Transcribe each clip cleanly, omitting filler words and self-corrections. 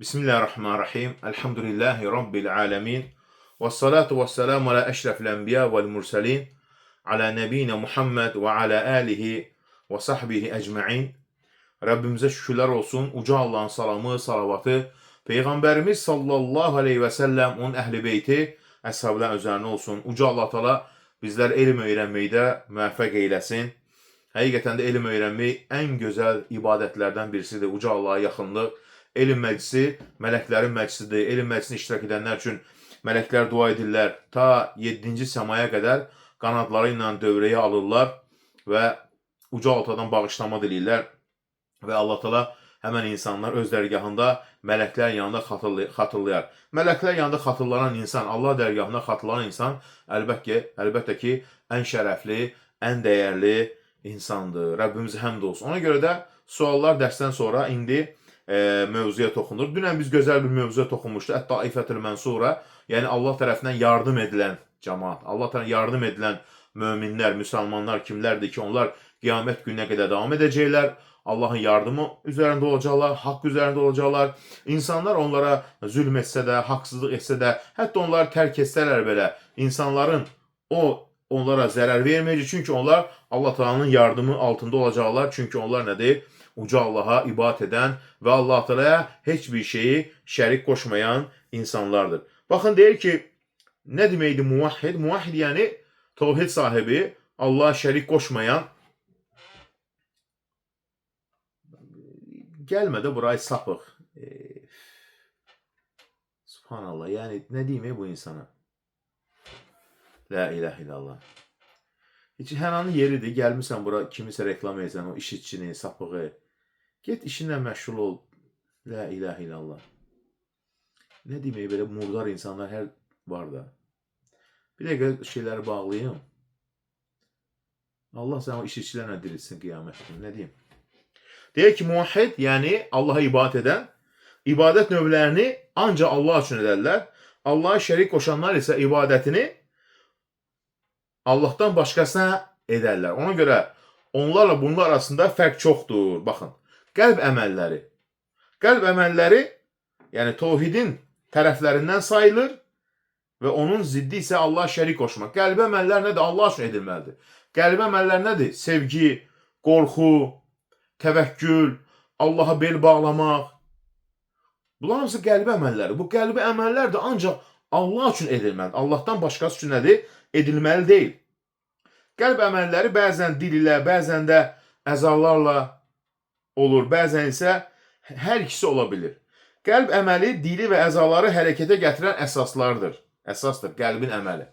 Bismillahirrahmanirrahim. Elhamdülillahi Rabbil alemin. Ve salatu ve selamu ala eşrefil enbiya vel murselin. Ala nebine Muhammed ve ala alihi ve sahbihi ecma'in. Rabbimize şükürler olsun. Uca Allah'ın salamı, salavatı, Peygamberimiz sallallahu aleyhi ve sellem, onun ehli beyti, əshablar üzerine olsun. Uca Allah Teala bizler elm öğrenmeyde müvaffak eylesin. Həqiqətən də elm öyrənmək ən gözəl ibadətlərdən birisidir. Uca Allah'a yaxınlıq. Elm məclisi mələklərin məclisidir. Elm məclisində iştirak edənlər üçün mələklər dua edirlər. Ta 7-ci səmaya qədər qanadları ilə dövrəyə alırlar və Uca Allah'tan bağışlama diləyirlər. Və Allah Teala həmən insanlar öz dərgahında mələklər yanında xatırlayar. Mələklər yanında xatırlanan insan, Allah dərgahında xatırlanan insan əlbəttə ki, ən şərəfli, ən dəyərli insandır. Rəbbimizə həmd olsun. Ona görə də suallar dərsdən sonra indi mövzuya toxunur. Dünən biz gözəl bir mövzuya toxunmuşdu. Ət-Taifətül Mənsura, yəni Allah tərəfindən yardım edilən cəmaat, Allah tərəfindən yardım edilən möminlər, müsəlmanlar kimlərdir ki, onlar qiyamət gününə qədər davam edəcəklər. Allahın yardımı üzərində olacaqlar, haqq üzərində olacaqlar. İnsanlar onlara zülm etsə də, haqsızlıq etsə də, hətta onları tərk etsələr belə, insanların onlara zərər verməyəcək. Çünki onlar Allah Teala'nın yardımı altında olacaqlar. Çünki onlar nədir? Uca Allah'a ibadət edən və Allah Teala'ya heç bir şeyi şərik qoşmayan insanlardır. Baxın, deyir ki, nə deməkdir muvahhid? Muvahhid yəni tevhid sahibi, Allah'a şərik qoşmayan. Gəlmə də burayı sapıq. Subhanallah, yəni nə deyim bu insana? La ilahe illallah. Heç hənanın yeridir, gəlmirsən bura kimisə reklam edəcəksən, o işitçini, sapığı. Get işinlə məşğul ol. La ilahe illallah. Nə demək, belə murdar insanlar hər var da. Bir dəqiqə şeyləri bağlayayım. Allah sən o işitçilərlə dirilsin qiyamət günü. Nə deyim? Deyir ki, muvahhid, yəni Allah'a ibadət edən, ibadət növlərini ancaq Allah üçün edərlər. Allah'a şərik qoşanlar isə ibadətini Allah'tan başqasına edərlər. Ona görə onlarla bunun arasında fərq çoxdur. Baxın, qəlb əməlləri. Qəlb əməlləri, yəni tevhidin tərəflərindən sayılır və onun ziddi isə Allah'a şərik qoşmaq. Qəlb əməllər nədir? Allah üçün edilməlidir. Qəlb əməllər nədir? Sevgi, qorxu, təvəkkül, Allah'a bel bağlamaq. Bunlar hamısı qəlbi əməlləri. Bu qəlbi əməllər də ancaq Allah üçün edilməlidir. Allah'tan başqası üçün nədir? Edilməli deyil. Qəlb əməlləri bəzən dil ilə, bəzən də əzalarla olur, bəzən isə hər ikisi ola bilir. Qəlb əməli dili və əzaları hərəkətə gətirən əsaslardır. Əsasdır qəlbin əməli.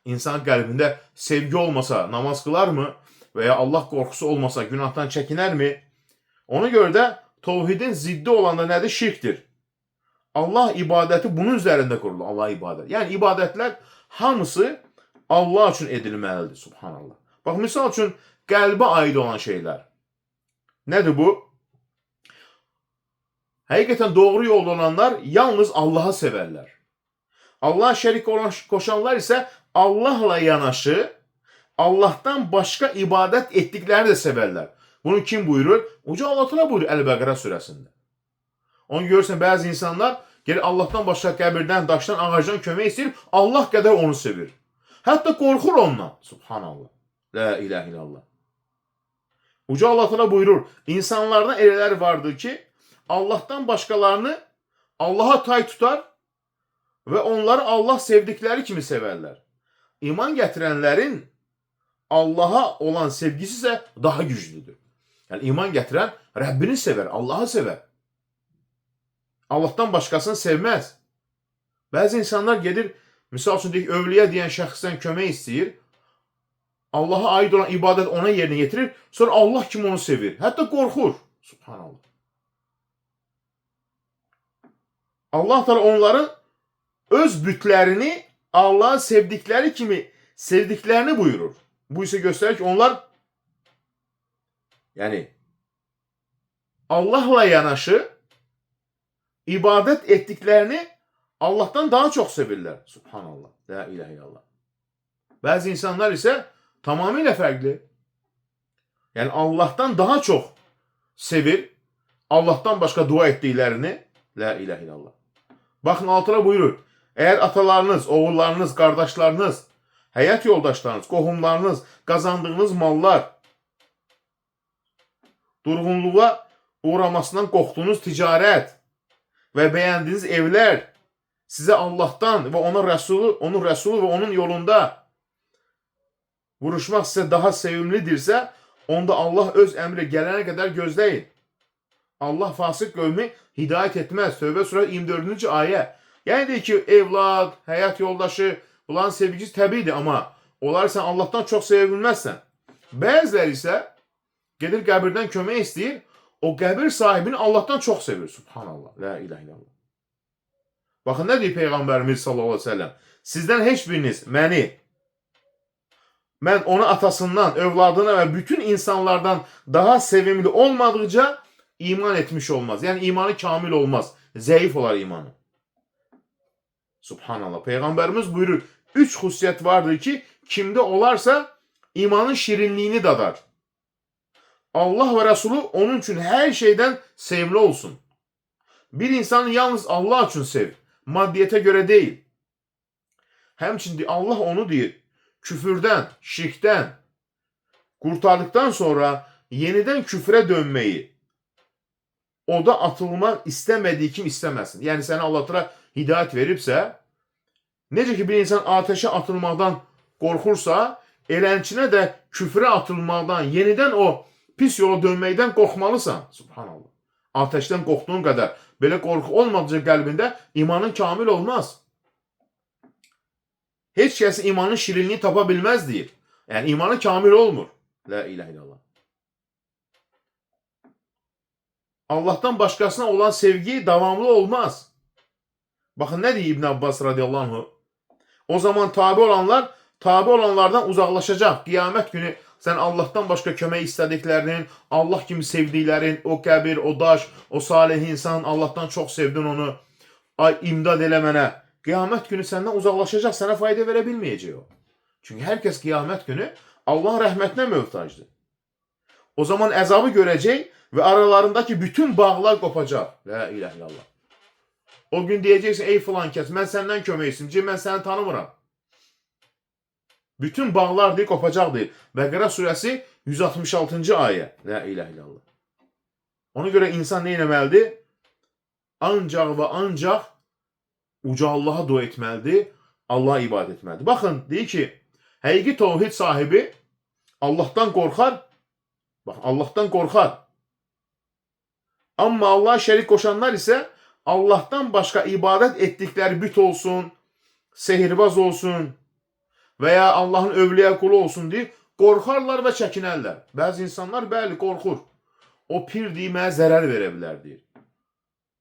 İnsanın qəlbində sevgi olmasa namaz qılarmı? Və ya Allah qorxusu olmasa günahdan çəkinərmi? Ona görə də tevhidin ziddi olan da nədir? Şirkdir. Allah ibadəti bunun üzərində qurulur. Allah ibadət. Yəni ibadətlər hamısı Allah üçün edilməlidir. Subhanallah. Bax, misal üçün qəlbə aid olan şeylər. Nədir bu? Həqiqətən doğru yolda olanlar yalnız Allah'a sevərlər. Allah'a şərik qoşanlar isə Allahla yanaşı, Allah'tan başqa ibadət etdiklərini də sevərlər. Bunu kim buyurur? Uca Allah Teala buyurur Əl-Bəqərə surəsində. Onu görürsən, bəzi insanlar gəlir Allah'tan başqa qəbirdən, daşdan, ağacdan kömək istəyir, Allah qədər onu sevir. Hətta qorxur ondan. Subhanallah. La ilahe illallah. Uca Allah Teala buyurur, insanlardan elələr vardır ki, Allah'tan başqalarını Allah'a tay tutar və onları Allah sevdikləri kimi sevərlər. İman gətirənlərin Allah'a olan sevgisi isə daha güclüdür. Yəni iman gətirən Rəbbini sevər, Allah'ı sevər. Allah'tan başqasını sevməz. Bəzi insanlar gedir, misal üçün deyək, övliyə deyən şəxsdən kömək istəyir. Allah'a aid olan ibadət ona yerinə yetirir. Sonra Allah kimi onu sevir. Hətta qorxur. Subhanallah. Allah da onların öz bütlərini Allah'ı sevdikləri kimi sevdiklərini buyurur. Bu isə göstərir ki, onlar yəni Allah'la yanaşı ibadət etdiklərini Allah'tan daha çox sevirlər. Subhanallah. La ilahe illallah. Bəzi insanlar isə tamamilə fərqli. Yəni Allah'tan daha çox sevir, Allah'tan başqa dua etdiklərini. La ilahe illallah. Baxın altına buyurur. Eğer atalarınız, oğullarınız, qardaşlarınız, həyat yoldaşlarınız, qohumlarınız, qazandığınız mallar, durğunluğa uğramasından qorxduğunuz ticarət və bəyəndiyiniz evlər sizə Allahdan və onun Rəsulu və onun yolunda vuruşmaq sizə daha sevimlidirsə, onda Allah öz əmri gələnə qədər gözləyin. Allah fasıq qövmü hidayət etməz. Tövbə surəsi 24-cü ayə. Yəni deyir ki, evlad, həyat yoldaşı, bunların sevgisi təbiidir, amma onları sən Allahdan çox sevə bilməzsən. Bəziləri isə gedir qəbirdən kömək istəyir, o qəbir sahibini Allahdan çox sevir. Subhanallah, la ilahe illallah. Baxın, nə deyir Peyğəmbərimiz sallallahu aleyhi ve sellem? Sizdən heç biriniz mən onu atasından, övladına və bütün insanlardan daha sevimli olmadıqca iman etmiş olmaz. Yəni imanı kamil olmaz. Zəif olar imanı. Subhanallah. Peyğəmbərimiz buyurur, 3 xüsusiyyət vardır ki, kimdə olarsa imanın şirinliyini dadar. Allah və Rəsulu onun üçün hər şeydən sevimli olsun. Bir insanı yalnız Allah üçün sev. Maddiyyətə görə deyil. Həmçinin Allah onu deyir, küfürdən, şirkdən qurtardıktan sonra yenidən küfrə dönməyi, oda atılmaq istəmədiyi kim istəməsin. Yəni sənə Allah Teala hidayət veribsə, necə ki bir insan ateşə atılmaqdan qorxursa, elənçinə də küfrə atılmaqdan, yenidən o pis yola dönməkdən qorxmalısan. Subhanallah. Ateşdən qorxduğun qədər belə qorxu olmadıqca qəlbində imanın kamil olmaz. Heç kəsin imanın şirinliğini tapa bilməz deyir. Yəni imanı kamil olmur. La ilahe illallah. Allah'tan başkasına olan sevgi davamlı olmaz. Bakın ne diyor İbn Abbas radıyallahu anh? O zaman tabi olanlardan uzaklaşacak. Kıyamet günü sen Allah'tan başka kömək istədiklərinin, Allah kimi sevdiklərin, o qəbir, o daş, o salih insan, Allah'tan çok sevdin onu. Ay imdad elə mənə. Kıyamet günü senden uzaklaşacak, sana fayda verebilmeyecek o. Çünkü herkes kıyamet günü Allah'ın rəhmətinə möhtacdır. O zaman əzabı görəcək ve aralarındaki bütün bağlar kopacak. La ilahe illallah. O gün diyeceksin, ey filan kəs, mən səndən kömək istəyirəm, mən səni tanımıram. Bütün bağlar deyil, kopacaq deyil. Bəqərə surəsi 166-cı ayə. La ilahe illallah. Ona görə insan nə etməlidir? Ancaq və ancaq uca Allaha dua etməlidir, Allah'a ibadət etməlidir. Baxın, deyir ki, həqiqi tevhid sahibi Allah'tan qorxar. Bax, Allah'tan qorxar. Amma Allah'a şərik qoşanlar isə Allah'tan başqa ibadət etdikləri büt olsun, sehirbaz olsun veya Allah'ın övliya kulu olsun deyib qorxarlar və çəkinərlər. Bəzi insanlar bəli qorxur. O pir deyib mənə zərər verə bilər deyir.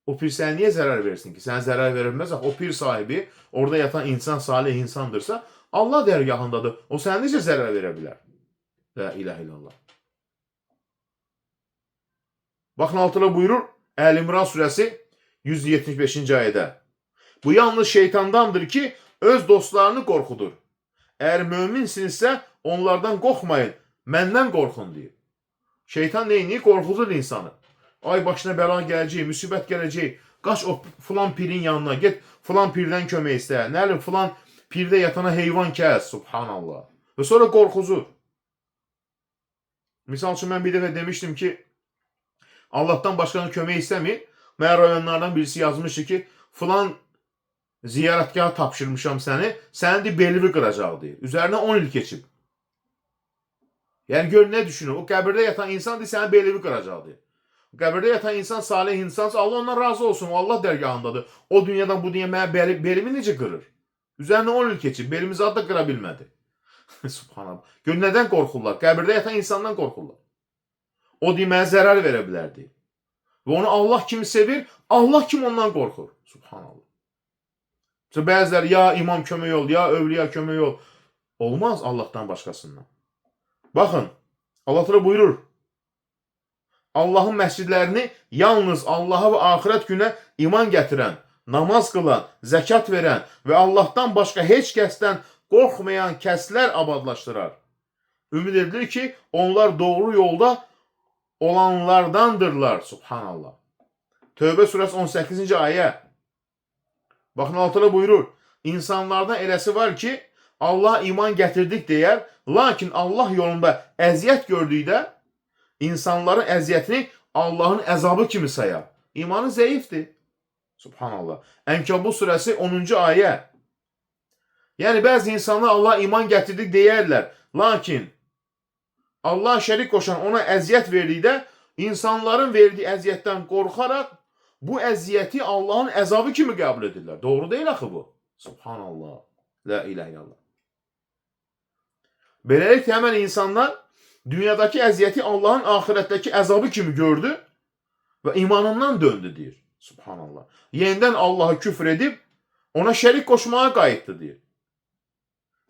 O pir sənə niyə zərər versin ki? Sənə zərər verməz. O pir sahibi orada yatan insan salih insandırsa Allah dərgahındadır. O sənə necə zərər verə bilər? La ilahe illallah. Baxın altına buyurur Əl-İmran surəsi 175-ci ayədə. Bu yalnız şeytandandır ki öz dostlarını qorxudur. Eğer müminsinizsə onlardan qorxmayın, məndən qorxun deyir. Şeytan neyini? Qorxudur insanı. Ay başına bəla gələcək, müsibət gələcək. Qaç o filan pirin yanına, get filan pirdən kömək istə. Nəlim filan pirdə yatana heyvan kəs. Subhanallah. Və sonra qorxuzur. Misal üçün mən bir dəfə demişdim ki, Allah'tan başqasına kömək istəməyin. Məgər rayonlardan birisi yazmışdı ki, filan ziyarətgaha tapşırmışam səni, sənin belini qıracaq deyir. Üzərinə 10 il keçib. Yəni gör nə düşünür? O qəbirdə yatan insan deyir, sənin belini qıracaq deyir. Qəbirdə yatan insan salih insansa Allah ondan razı olsun. O Allah dərgahındadır. O dünyadan bu dünya mənə belimi necə qırır? Üzərinə 10 il keçib. Belimizi da qıra bilmədi. Subhanallah. Gör nədən qorxurlar? Qəbirdə yatan insandan qorxurlar. O deyir, mənə zərər verə bilər deyir. Və onu Allah kimi sevir, Allah kimi ondan qorxur. Subhanallah. Bəziləri ya imam kömək ol, ya övliya kömək ol. Olmaz Allah'tan başqasından. Baxın, Allah Teala buyurur. Allah'ın məscidlərini yalnız Allah'a və axirət günə iman gətirən, namaz qılan, zəkat verən və Allah'tan başqa heç kəsdən qorxmayan kəslər abadlaşdırar. Ümid edilir ki, onlar doğru yolda olanlardandırlar. Subhanallah. Tövbə surəsi 18-ci ayə. Baxın, altıda buyurur. İnsanlardan eləsi var ki, Allah iman gətirdik deyər, lakin Allah yolunda əziyyət gördükdə insanların əziyyətini Allahın əzabı kimi sayar. İmanı zəifdir. Subhanallah. Ənkabut surəsi 10-cu ayə. Yəni, bəzi insanlar Allah iman gətirdik deyərlər, lakin Allah şərik qoşan ona əziyyət verdikdə insanların verdiyi əziyyətdən qorxaraq bu əziyyəti Allahın əzabı kimi qəbul edirlər. Doğru deyil axı bu. Subhanallah. La ilahe illallah. Beləliklə həmən insanlar dünyadakı əziyyəti Allahın axirətdəki əzabı kimi gördü və imanından döndü deyir. Subhanallah. Yenidən Allah'a küfr edib ona şərik qoşmağa qayıtdı deyir.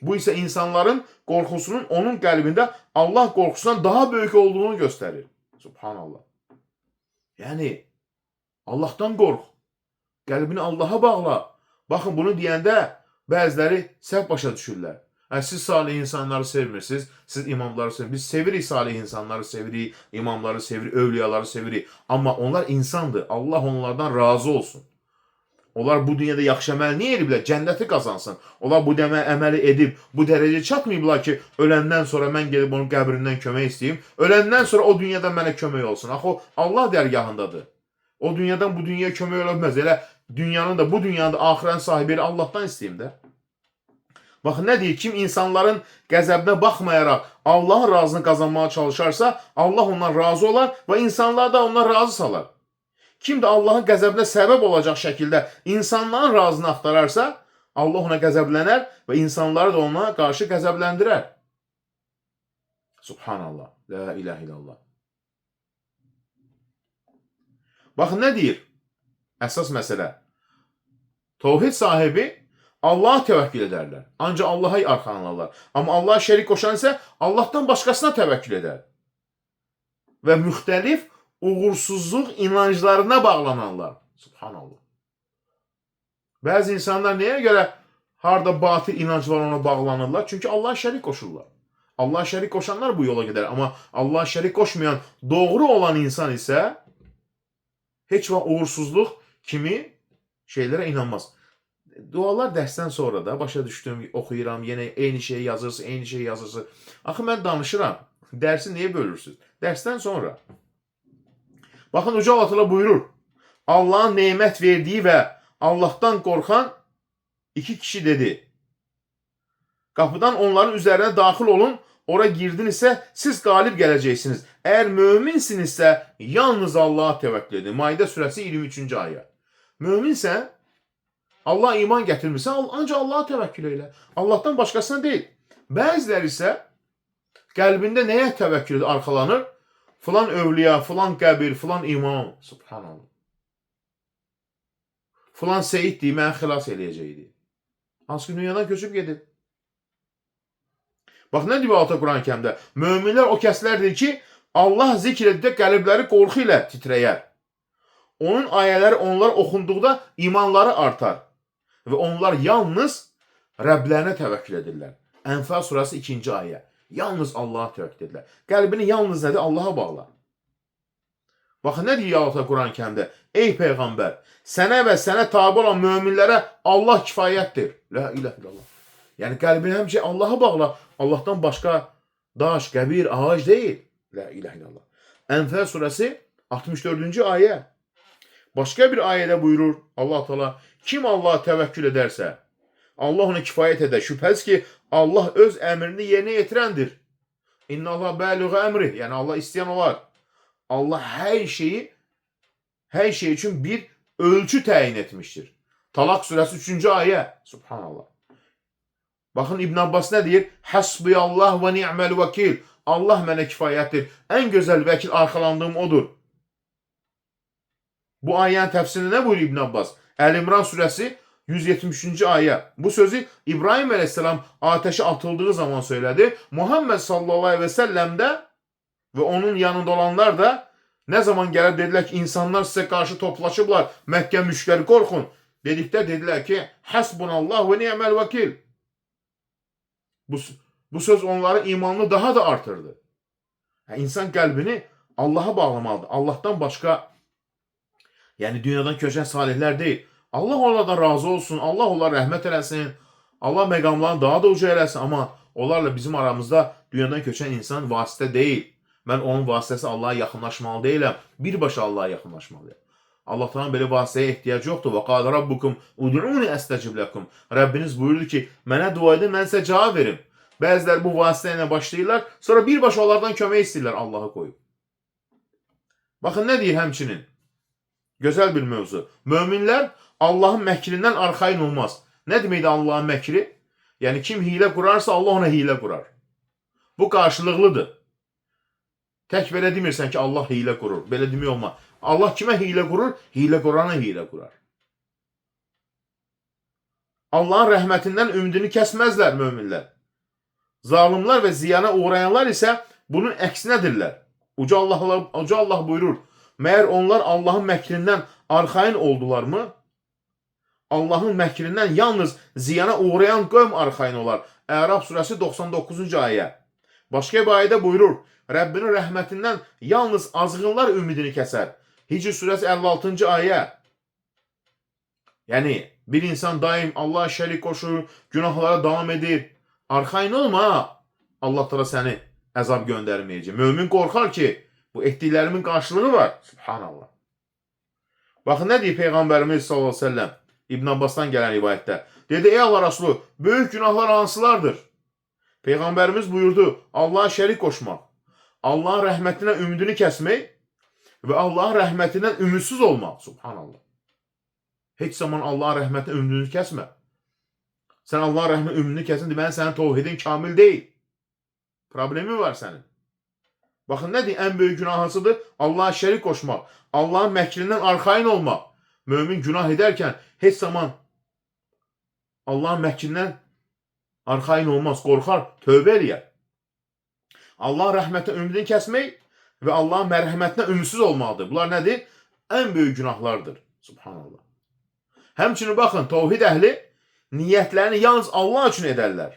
Bu isə insanların qorxusunun onun qəlbində Allah qorxusundan daha böyük olduğunu göstərir. Subhanallah. Yəni, Allahdan qorx. Qəlbini Allaha bağla. Baxın, bunu deyəndə bəziləri səhv başa düşürlər. Siz salih insanları sevmirsiniz, siz imamları sevmirsiniz. Biz sevirik salih insanları, sevirik, imamları sevirik, övliyaları sevirik. Amma onlar insandır. Allah onlardan razı olsun. Onlar bu dünyada yaxşı əməl niyə ediblər? Cənnəti qazansın. Onlar bu əməli edib, bu dərəcəyə çatmayıblar ki, öləndən sonra mən gedib onun qəbrindən kömək istəyim. Öləndən sonra o dünyada mənə kömək olsun. Axı o Allah dərgahındadır. O dünyadan bu dünyaya kömək ola bilməz. Elə dünyanın da, bu dünyanın da axirənin sahibi Allahdan istəyim də. Baxın, nə deyir? Kim insanların qəzəbinə baxmayaraq Allahın razını qazanmağa çalışarsa, Allah ondan razı olar və insanlar da ondan razı salar. Kim də Allahın qəzəbinə səbəb olacaq şəkildə insanların razını axtararsa, Allah ona qəzəblənər və insanları da ona qarşı qəzəbləndirər. Subhanallah. La ilahe illallah. Baxın, nə deyir? Əsas məsələ. Tövhid sahibi Allah'a təvəkkül edərlər. Ancaq Allah'a arxalanırlar. Amma Allah'a şərik qoşan isə Allahdan başqasına təvəkkül edər. Və müxtəlif uğursuzluq inanclarına bağlananlar. Subhanallah. Bəzi insanlar nəyə görə harada batıl inanc var ona bağlanırlar? Çünki Allah'a şərik qoşurlar. Allah'a şərik qoşanlar bu yola gedər. Amma Allah'a şərik qoşmayan, doğru olan insan isə heç vaxt uğursuzluq kimi şeylərə inanmaz. Dualar dərsdən sonra da başa düşdüm, oxuyuram, yenə eyni şeyi yazırsın, eyni şeyi yazırsın. Axı, mən danışıram. Dərsi niyə bölürsünüz? Dərsdən sonra. Baxın, Uca Allah buyurur. Allah'ın nemət verdiyi və Allah'tan qorxan iki kişi dedi. Qapıdan onların üzərinə daxil olun, ora girdin isə siz qalib gələcəksiniz. Əgər möminsinizsə, yalnız Allah'a təvəkkül edin. Maidə surəsi 23-cü ayə. Möminsən, Allah iman gətirmirsən, ancaq Allah'a təvəkkül elə. Allahdan başqasına deyil. Bəziləri isə qəlbində nəyə təvəkkül edir, arxalanır? Filan övliya, filan qəbir, filan imam. Subhanallah. Filan seyiddir, mən xilas eləyəcəkdir. Hansı ki, dünyadan köçüb gedib. Bax, nə deyib Altı Quran-ı Kərimdə? Möminlər o kəslərdir ki, Allah zikr edildə qəlbləri qorxu ilə titrəyər. Onun ayələri onlar oxunduqda imanları artar. Və onlar yalnız Rəblərinə təvəkkül edirlər. Ənfal surəsi 2-ci ayə. Yalnız Allah'a təvəkkül edirlər. Qəlbini yalnız nədir? Allah'a bağla. Baxın, nə deyir Allah Quran-ı Kərimdə? Ey Peyğəmbər, sənə və sənə tabi olan möminlərə Allah kifayətdir. La ilahe illallah. Yəni, qəlbini həmişə Allah'a bağla. Allahdan başqa daş, qəbir, ağac deyil. La ilahe illallah. Ənfal surəsi 64-cü ayə. Başqa bir ayədə buyurur Allah Teala, kim Allah'a təvəkkül edərsə, Allah ona kifayət edər. Şübhəsiz ki, Allah öz əmrini yerinə yetirəndir. İnna Allah bəliğə əmri. Yəni, Allah istəyən olar. Allah hər şey üçün bir ölçü təyin etmişdir. Talaq surəsi 3-cü ayə. Subhanallah. Baxın, İbn Abbas nə deyir? Həsbiyallah və ni'məl vəkil. Allah mənə kifayətdir. Ən gözəl vəkil arxalandığım odur. Bu ayənin təfsirində nə buyurur İbn Abbas? Əl-İmran surəsi 173-cü ayə. Bu sözü İbrahim əleyhissalam ateşə atıldığı zaman söylədi. Muhammed sallallahu aleyhi və səlləm də və onun yanında olanlar da nə zaman gəlib dedilər ki, insanlar sizə qarşı toplaşıblar, Məkkə müşrikləri qorxun. Dedikdə dedilər ki, həsbunallah və ni'məl vəkil. Bu söz onların imanını daha da artırdı. İnsan qəlbini Allah'a bağlamalıdır. Allah'tan başqa Yəni dünyadan köçən salihlər deyil. Allah onlardan razı olsun, Allah onlara rəhmət eləsin, Allah məqamlarını daha da uca eləsin, amma onlarla bizim aramızda dünyadan köçən insan vasitə deyil. Mən onun vasitəsi Allah'a yaxınlaşmalı deyiləm, birbaşa Allah'a yaxınlaşmalıyam. Allah Teala'nın belə vasitəyə ehtiyac yoxdur. Və qala rabbukum ud'uni estecib lakum. Rəbbiniz buyurdu ki, mənə dua edin, mən sizə cavab verim. Bəziləri bu vasitə ilə başlayırlar, sonra birbaşa onlardan kömək istəyirlər Allah'a qoyub. Baxın nə deyir həmçinin? Gözəl bir mövzu. Möminlər Allahın məkrindən arxayın olmaz. Nə deməkdir Allahın məkri? Yəni kim hilə qurarsa Allah ona hilə qurar. Bu qarşılıqlıdır. Tək belə demirsən ki, Allah hilə qurur. Belə demək olmaz. Allah kimə hilə qurur? Hilə qurana hilə qurar. Allahın rəhmətindən ümidini kəsməzlər möminlər. Zalimlər və ziyana uğrayanlar isə bunun əksinədirlər. Uca Allah buyurur. Məyər onlar Allahın məkrindən arxayın oldularmı? Allahın məkrindən yalnız ziyana uğrayan qövm arxayın olar. Əraf surəsi 99-cu ayə. Başqa bir ayədə buyurur. Rəbbinin rəhmətindən yalnız azğınlar ümidini kəsər. Hicr surəsi 56-cı ayə. Yəni, bir insan daim Allah'a şərik qoşur, günahlara davam edir. Arxayın olma, Allah da səni əzab göndərməyəcək. Mömin qorxar ki, bu etdiklərimin qarşılığı var. Subhanallah. Baxın, nə deyir Peyğəmbərimiz sallallahu aleyhi ve sellem? İbn Abbasdan gələn rivayətdə. Dedi, ey Allah Rasulü, böyük günahlar hansılardır? Peyğəmbərimiz buyurdu, Allah'a şərik qoşmaq, Allahın rəhmətindən ümidini kəsmək və Allahın rəhmətindən ümidsiz olmaq. Subhanallah. Heç zaman Allahın rəhmətindən ümidini kəsmə. Sən Allahın rəhmətindən ümidini kəsin, deməli sənin tovhidin kamil deyil. Problemi var sənin. Baxın, nə deyir? Ən böyük günah hansıdır? Allah'a şərik qoşmaq, Allahın məkrindən arxayın olmaq. Mömin günah edərkən heç zaman Allahın məkrindən arxayın olmaz, qorxar, tövbə eləyər. Allahın rəhmətindən ümidini kəsmək və Allahın mərhəmətindən ümidsiz olmalıdır. Bunlar nədir? Ən böyük günahlardır. Subhanallah. Həmçinin baxın, tovhid əhli niyyətlərini yalnız Allah üçün edərlər.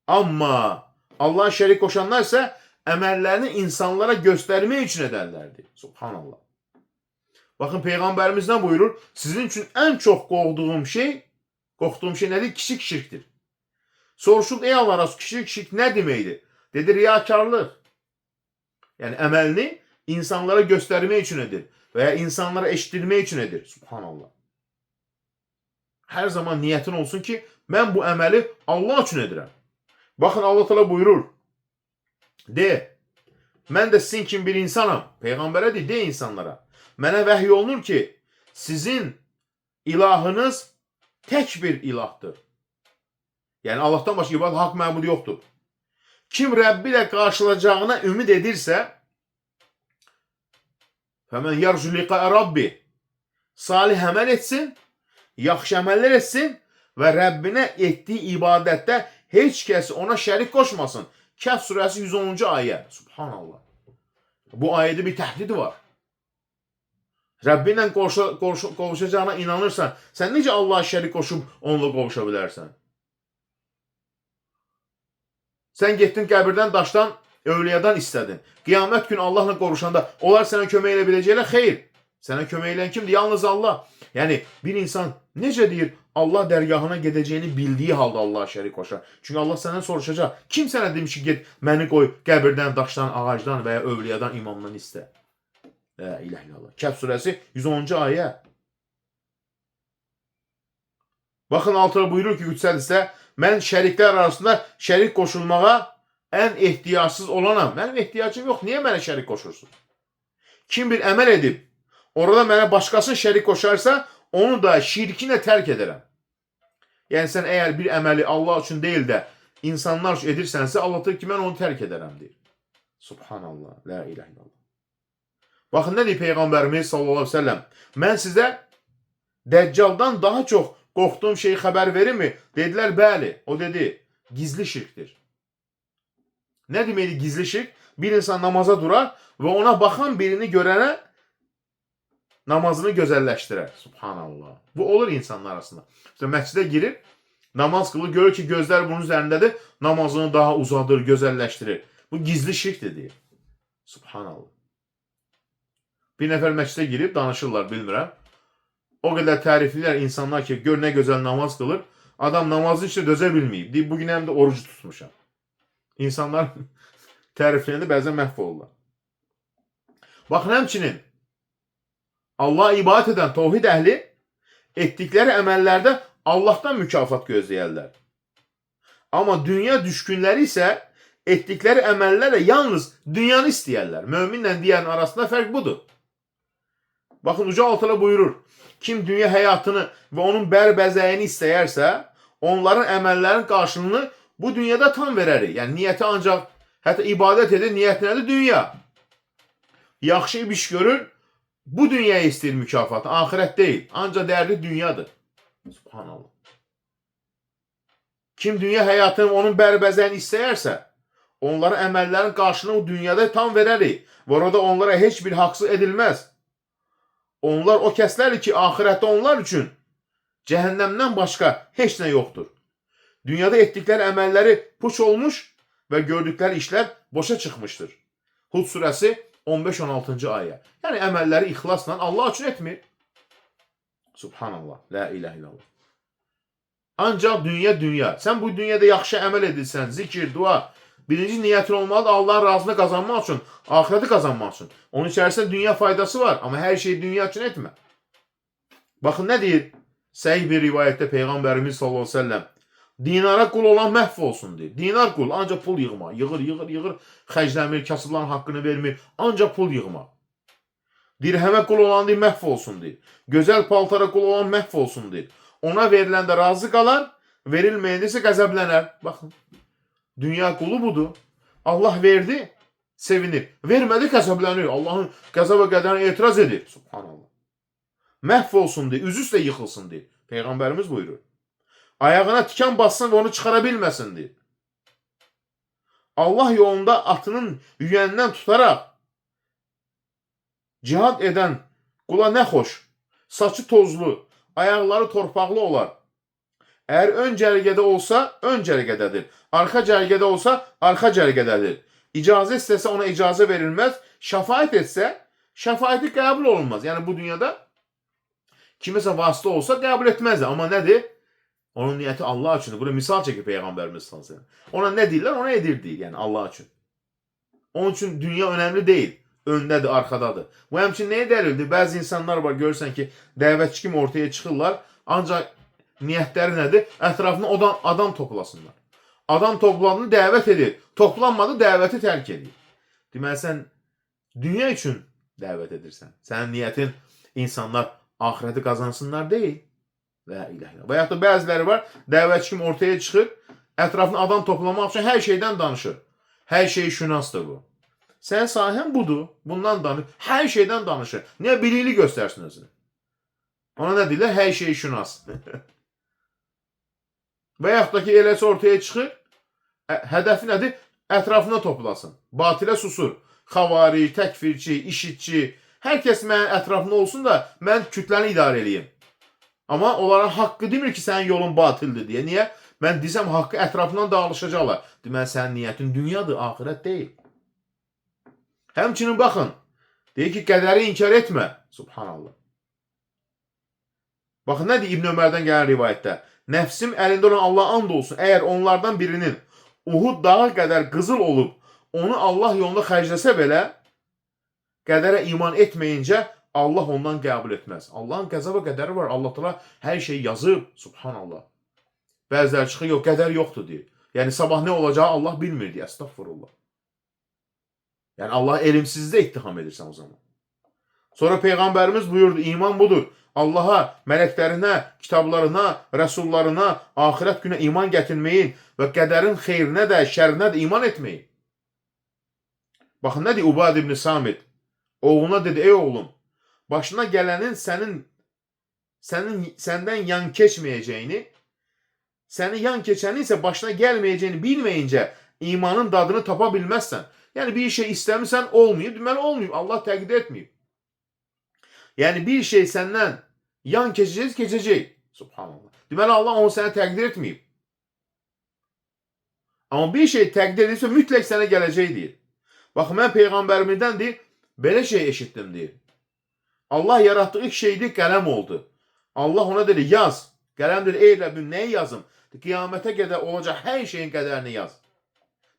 Amma Allah'a şərik qoşanlar isə əməllərini insanlara göstərmək üçün edərlərdir. Subhanallah. Baxın, Peyğəmbərimiz nə buyurur? Sizin üçün ən çox qorxduğum şey nədir? Kiçik şirkdir. Soruşub, ey Allah Rasulü, kiçik şirk nə deməkdir? Dedi, riyakarlıq. Yəni, əməlini insanlara göstərmək üçün edir və ya insanlara eşitdirmək üçün edir. Subhanallah. Hər zaman niyyətin olsun ki, mən bu əməli Allah üçün edirəm. Baxın, Allah Teala buyurur. De, mən də sizin kimi bir insanam. Peyğəmbərə de insanlara. Mənə vəhy olunur ki, sizin ilahınız tək bir ilahdır. Yəni, Allahdan başqa ibadət haqq məbud yoxdur. Kim Rəbbi ilə qarşılayacağına ümid edirsə, fəmən yarcu liqa'a Rabbi, salih əməl etsin, yaxşı əməllər etsin və Rəbbinə etdiyi ibadətdə heç kəs ona şərik qoşmasın. Kəhf surəsi 110-cu ayə. Subhanallah. Bu ayədə bir təhdid var. Rəbbi ilə qovuşacağına inanırsan, sən necə Allah'a şərik qoşub onunla qovuşa bilərsən? Sən getdin qəbirdən, daşdan, övliyadan istədin. Qiyamət günü Allahla qovuşanda onlar sənə kömək elə biləcəklər? Xeyr. Sənə kömək eləyən kimdir? Yalnız Allah. Yəni, bir insan necə deyir, Allah dərgahına gedəcəyini bildiyi halda Allah'a şərik qoşar. Çünki Allah səndən soruşacaq. Kim sənə demiş ki, get, məni qoy qəbirdən, daşdan, ağacdan və ya övliyadan, imamdan istə. La ilahe illallah. Kəhf surəsi 110-cu ayə. Baxın, altına buyurur ki, Qüdsədisə, mən şəriklər arasında şərik qoşulmağa ən ehtiyacsız olanam. Mənim ehtiyacım yox. Niyə mənə şərik qoşursun? Kim bir əməl edib, orada mənə başqasını şərik qoşarsa, onu da şirkinə tərk edərəm. Yəni, sən əgər bir əməli Allah üçün deyil də, insanlar üçün edirsənsə, Allah deyir ki, mən onu tərk edərəm, deyir. Subhanallah. La ilahe illallah. Baxın, nə deyir Peyğəmbərimiz sallallahu aleyhi ve sellem? Mən sizə Dəccaldan daha çox qorxduğum şeyi xəbər verirmi? Dedilər, bəli. O dedi, gizli şirkdir. Nə deməkdir gizli şirk? Bir insan namaza durar və ona baxan birini görənə namazını gözəlləşdirər. Subhanallah. Bu olur insanlar arasında. İşte məscidə girir, namaz qılır, görür ki, gözlər bunun üzərindədir, namazını daha uzadır, gözəlləşdirir. Bu gizli şirkdir deyir. Subhanallah. Bir nəfər məscidə girib danışırlar, bilmirəm. O qədər təriflilər insanlar ki, gör nə gözəl namaz qılır. Adam namazın içində dözə bilməyib. Deyib, bugün həm də orucu tutmuşam. İnsanlar tərifləyəndə bəzən məhv olurlar. Baxın, həmçinin Allah'a ibadət edən tövhid əhli etdikləri əməllərdə Allahdan mükafat gözləyərlər. Amma dünya düşkünləri isə etdikləri əməllərlə yalnız dünyanı istəyərlər. Möminlə deyənin arasında fərq budur. Baxın, Uca Allah buyurur, kim dünya həyatını və onun bərbəzəyini istəyərsə, onların əməllərin qarşılığını bu dünyada tam verərik. Yəni, niyyəti ancaq, hətta ibadət edir, niyyət nədir? Dünya. Yaxşı iş görür, bu dünyaya istəyir mükafatı, ahirət deyil. Ancaq dərdi dünyadır. Subhanallah. Kim dünya həyatını və onun bərbəzəyini istəyərsə, onların əməllərin qarşılığını dünyada tam verərik. Və orada onlara heç bir haqsız edilməz. Onlar o kəslərdir ki, ahirətdə onlar üçün cəhənnəmdən başqa heç nə yoxdur. Dünyada etdikləri əməlləri puç olmuş və gördükləri işlər boşa çıxmışdır. Hud surəsi 15-16-cı ayə. Yəni, əməlləri ixlasla Allah üçün etmir. Subhanallah, la ilahe illallah. Ancaq dünya. Sən bu dünyada yaxşı əməl edirsən, zikir, dua. Birinci niyyətin olmalıdır Allahın razını qazanmaq üçün, ahirəti qazanmaq üçün. Onun içərisində dünya faydası var, amma hər şeyi dünya üçün etmə. Baxın, nə deyir? Səhih bir rivayətdə Peyğəmbərimiz sallallahu aleyhi ve sellem dinara qul olan məhv olsun deyir. Dinar qul, ancaq pul yığma. Yığır, xərcləmir, kasıbların haqqını vermir, ancaq pul yığma. Dirhəmə qul olan deyir, məhv olsun deyir. Gözəl paltara qul olan məhv olsun deyir. Ona veriləndə razı qalar, verilməyəndə isə qəzəblənər. Baxın, dünya qulu budur. Allah verdi, sevinir. Vermədi, qəzəblənir. Allahın qəzəb və qədərinə etiraz edir. Subhanallah. Məhv olsun deyir, üzü üstə yıxılsın deyir. Peyğəmbərimiz buyurur. Ayağına tikan bassın və onu çıxara bilməsin deyir. Allah yolunda atının yüyəndən tutaraq cihad edən qula nə xoş, saçı tozlu, ayaqları torpaqlı olar. Əgər ön cərgədə olsa, ön cərgədədir. Arxa cərgədə olsa, arxa cərgədədir. İcazə istəsə ona icazə verilməz. Şəfaət etsə, şəfaəti qəbul olunmaz. Yəni, bu dünyada kimisə vasitə olsa qəbul etməzdir. Amma nədir? Onun niyyəti Allah üçündür. Burada misal çəkir Peyğəmbərimiz sallallahu əleyhi və səlləm. Ona nə deyirlər? Ona edir deyir. Yəni, Allah üçün. Onun üçün dünya önəmli deyil. Öndədir, arxadadır. Bu həmçin nəyə dəlildir? Bəzi insanlar var, görürsən ki, dəvətçi kimi ortaya çıxırlar. Ancaq niyyətləri nədir? Ətrafına adam toplasınlar. Adam topladığını dəvət edir. Toplanmadı, dəvəti tərk edir. Deməli, sən dünya üçün dəvət edirsən. Sənin niyyətin insanlar ahirəti qazansınlar deyil. La ilahe illallah. Və yaxud da bəziləri var, dəvətçi kimi ortaya çıxır, ətrafına adam toplamaq üçün hər şeydən danışır. Hər şey şünasdır bu. Sən sahən budur, bundan danışır. Hər şeydən danışır. Niyə bilikli göstərsin özünü? Ona nə deyirlər? Hər şey şünas. Və yaxud da ki, eləsi ortaya çıxır, hədəfi nədir? Ətrafına toplasın. Batilə susur. Xavari, təkfirçi, işitçi, hər kəs mənim ətrafında olsun da mən kütləni idarə edeyim. Amma onlara haqqı demir ki, sənin yolun batildir deyə. Niyə? Mən desəm, haqqı ətrafından dağılışacaqlar. Deməli, sənin niyyətin dünyadır, ahirət deyil. Həmçinin baxın, deyir ki, qədəri inkar etmə. Subhanallah. Baxın, nə deyir İbn Ömərdən gələn rivayətdə? Nəfsim əlində olan Allah and olsun. Əgər onlardan birinin Uhud dağı qədər qızıl olub, onu Allah yolunda xərcləsə belə, qədərə iman etməyincə, Allah ondan qəbul etməz. Allahın qəza və qədəri var. Allah təala hər şey yazıb. Subhanallah. Bəziləri çıxır, yox, qədər yoxdur deyir. Yəni, sabah nə olacağı Allah bilmir deyə. Estağfurullah. Yəni, Allah elimsizdə ittiham edirsən o zaman. Sonra Peyğəmbərimiz buyurdu, iman budur. Allaha, mələklərinə, kitablarına, rəsullarına, axirət günə iman gətirməyin və qədərin xeyrinə də, şərinə də iman etməyin. Baxın, nə deyir Ubad ibn Samit? Oğluna dedi, ey oğlum, başına gələnin səndən yan keçməyəcəyini, səni yan keçənin isə başına gəlməyəcəyini bilməyincə imanın dadını tapa bilməzsən. Yəni, bir şey istəmirsən, olmayıb, deməli, olmayıb, Allah təqdir etməyib. Yəni, bir şey səndən yan keçəcək. Subhanallah. Deməli, Allah onu sənə təqdir etməyib. Amma bir şey təqdir edirsə, mütləq sənə gələcək deyir. Baxın, mən Peyğəmbərimizdən deyir, belə şey eşitdim deyir. Allah yaratdığı ilk şeydi, qələm oldu. Allah ona dedi, yaz. Qələm dedi, ey Rəbbim, nəyi yazım? Qiyamətə qədər olacaq hər şeyin qədərini yaz.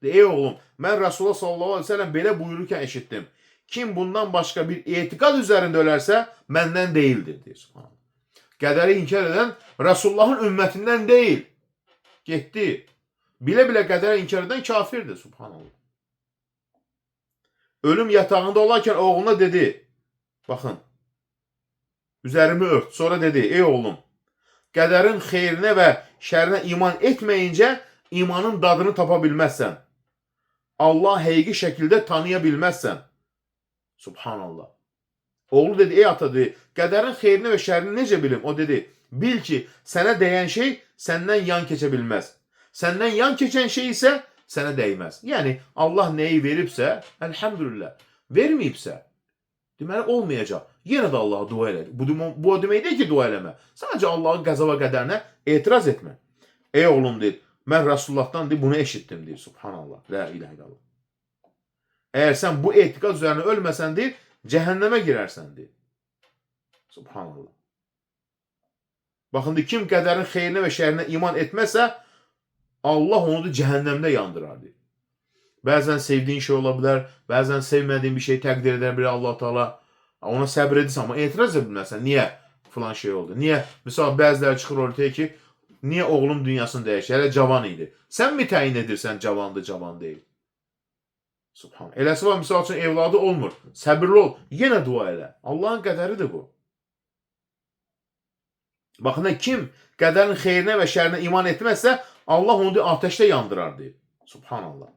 Ey oğlum, mən Rasulullah sallallahu aleyhi ve sellem belə buyururkən eşitdim. Kim bundan başqa bir etiqad üzərində ölərsə, məndən deyildir, deyir. Qədəri inkar edən Rasulullahın ümmətindən deyil. Getdi. Bilə-bilə qədəri inkar edən kafirdir, subhanallah. Ölüm yatağında olarkən oğluna dedi, baxın, üzərimi ört. Sonra dedi, ey oğlum, qədərin xeyrinə və şərinə iman etməyincə imanın dadını tapa bilməzsən. Allah həqiqi şəkildə tanıya bilməzsən. Subhanallah. Oğlu dedi, ey ata dedi, qədərin xeyrini və şərini necə bilim? O dedi, bil ki, sənə dəyən şey səndən yan keçə bilməz. Səndən yan keçən şey isə sənə dəyməz. Yəni, Allah nəyi veribsə, əlhəmdülillah, verməyibsə, deməli, olmayacaq. Yenə də Allaha dua elə. Bu o demək deyil ki, dua eləmə. Sadəcə Allahın qəza və qədərinə etiraz etmə. Ey oğlum, deyir, mən Rasulullahdan deyir, bunu eşitdim, deyir, subhanallah, la ilahe illallah. Əgər sən bu etiqad üzərine ölməsən, deyir, cəhənnəmə girərsən, deyir. Subhanallah. Baxın, deyir, kim qədərin xeyrinə və şərinə iman etməsə, Allah onu da cəhənnəmdə yandırar, deyir. Bəzən sevdiyin şey ola bilər, bəzən sevmədiyin bir şey təqdir edər bilər Allah Teala. Ona səbr edirsən, amma etiraz edilməsən. Niyə filan şey oldu? Niyə? Misal, bəziləri çıxır ortaya ki, niyə oğlum dünyasını dəyişir? Hələ cavan idi. Sən mi təyin edirsən cavandır, cavan deyil? Subhanallah. Eləsi var, misal üçün evladı olmur. Səbirli ol. Yenə dua elə. Allahın qədəridir bu. Baxın, kim qədərin xeyrinə və şərinə iman etməzsə, Allah onu ateşdə yandırar, deyir. Subhanallah.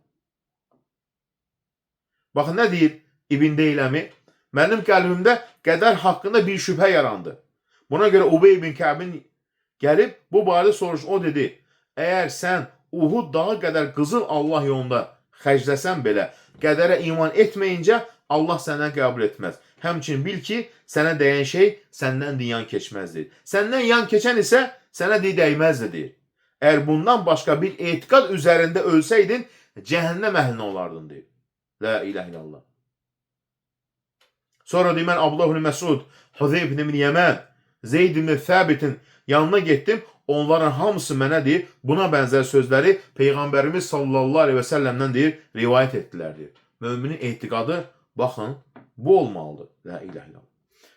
Baxın, nə deyir İbn Deyləmi? Mənim qəlbimdə qədər haqqında bir şübhə yarandı. Buna görə Ubey ibn Kəbin gəlib bu barədə soruşdu. O dedi, əgər sən Uhud dağı qədər qızıl Allah yolunda xərcləsən belə, qədərə iman etməyincə Allah səndən qəbul etməz. Həmçinin bil ki, sənə dəyən şey səndən yan keçməzdir. Səndən yan keçən isə sənə dəyməzdir, deyir. Əgər bundan başqa bir etiqad üzərində ölsəydin, cəhənnəm əhlinə olardın, deyir. La ilahe illallah. Sonra deyir, mən Abdullah ibn Məsud, Huzeyf ibn Yəmən, Zeyd ibn Səbitin yanına getdim. Onların hamısı mənə deyir, buna bənzər sözləri Peyğəmbərimiz sallallahu aleyhi və səlləmdən deyir, rivayət etdilər, deyir. Müminin etiqadı, baxın, bu olmalıdır. La ilahe illallah.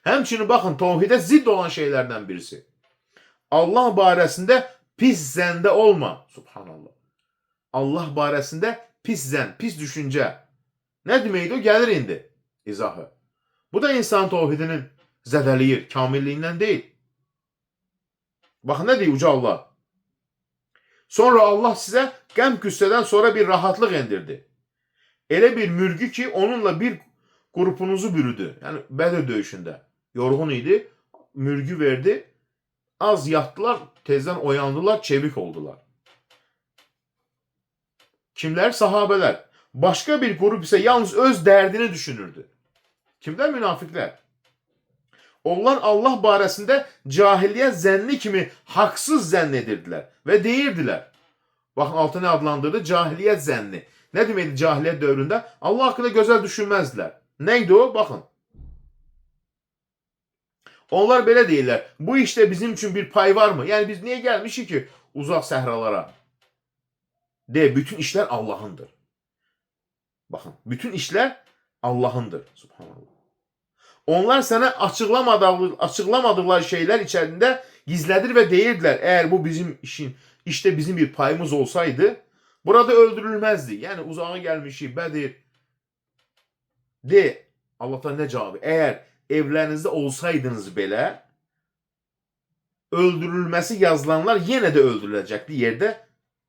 Həmçinin, baxın, tevhidə zidd olan şeylərdən birisi. Allah barəsində pis zəndə olma. Subhanallah. Allah barəsində pis zən, pis düşüncə. Nə deməkdir o? Gəlir indi izahı. Bu da insan tevhidinin zədəliyir, kamilliyindən deyil. Baxın, nə deyir Uca Allah? Sonra Allah sizə qəm qüssədən sonra bir rahatlıq endirdi. Elə bir mürgü ki, onunla bir qrupunuzu bürüdü. Yəni, Bədir döyüşündə. Yorğun idi, mürgü verdi. Az yatdılar, tezdən oyandılar, çevik oldular. Kimlər? Sahabələr. Başqa bir qrup isə yalnız öz dərdini düşünürdü. Kimlər? Münafiqlər. Onlar Allah barəsində cahiliyyət zənni kimi haqsız zənn edirdilər və deyirdilər. Baxın, altı nə adlandırdı? Cahiliyyət zənni. Nə deməkdir cahiliyyət dövründə? Allah haqqında gözəl düşünməzdilər. Neydi o? Baxın. Onlar belə deyirlər, bu işdə bizim üçün bir pay var mı? Yəni biz niyə gəlmişik ki uzaq səhralara? Bütün işlər Allahındır. Baxın, bütün işlər Allahındır. Subhanallah. Onlar sənə açıqlamadıqları şeylər içərisində gizlədir və deyirdilər, əgər bu bizim işdə bizim bir payımız olsaydı, burada öldürülməzdi. Yəni uzağa gəlmişik, Bədir. Allah'tan nə cavabı? Əgər evlərinizdə olsaydınız belə, öldürülməsi yazılanlar yenə də öldürüləcəkdi, yerdə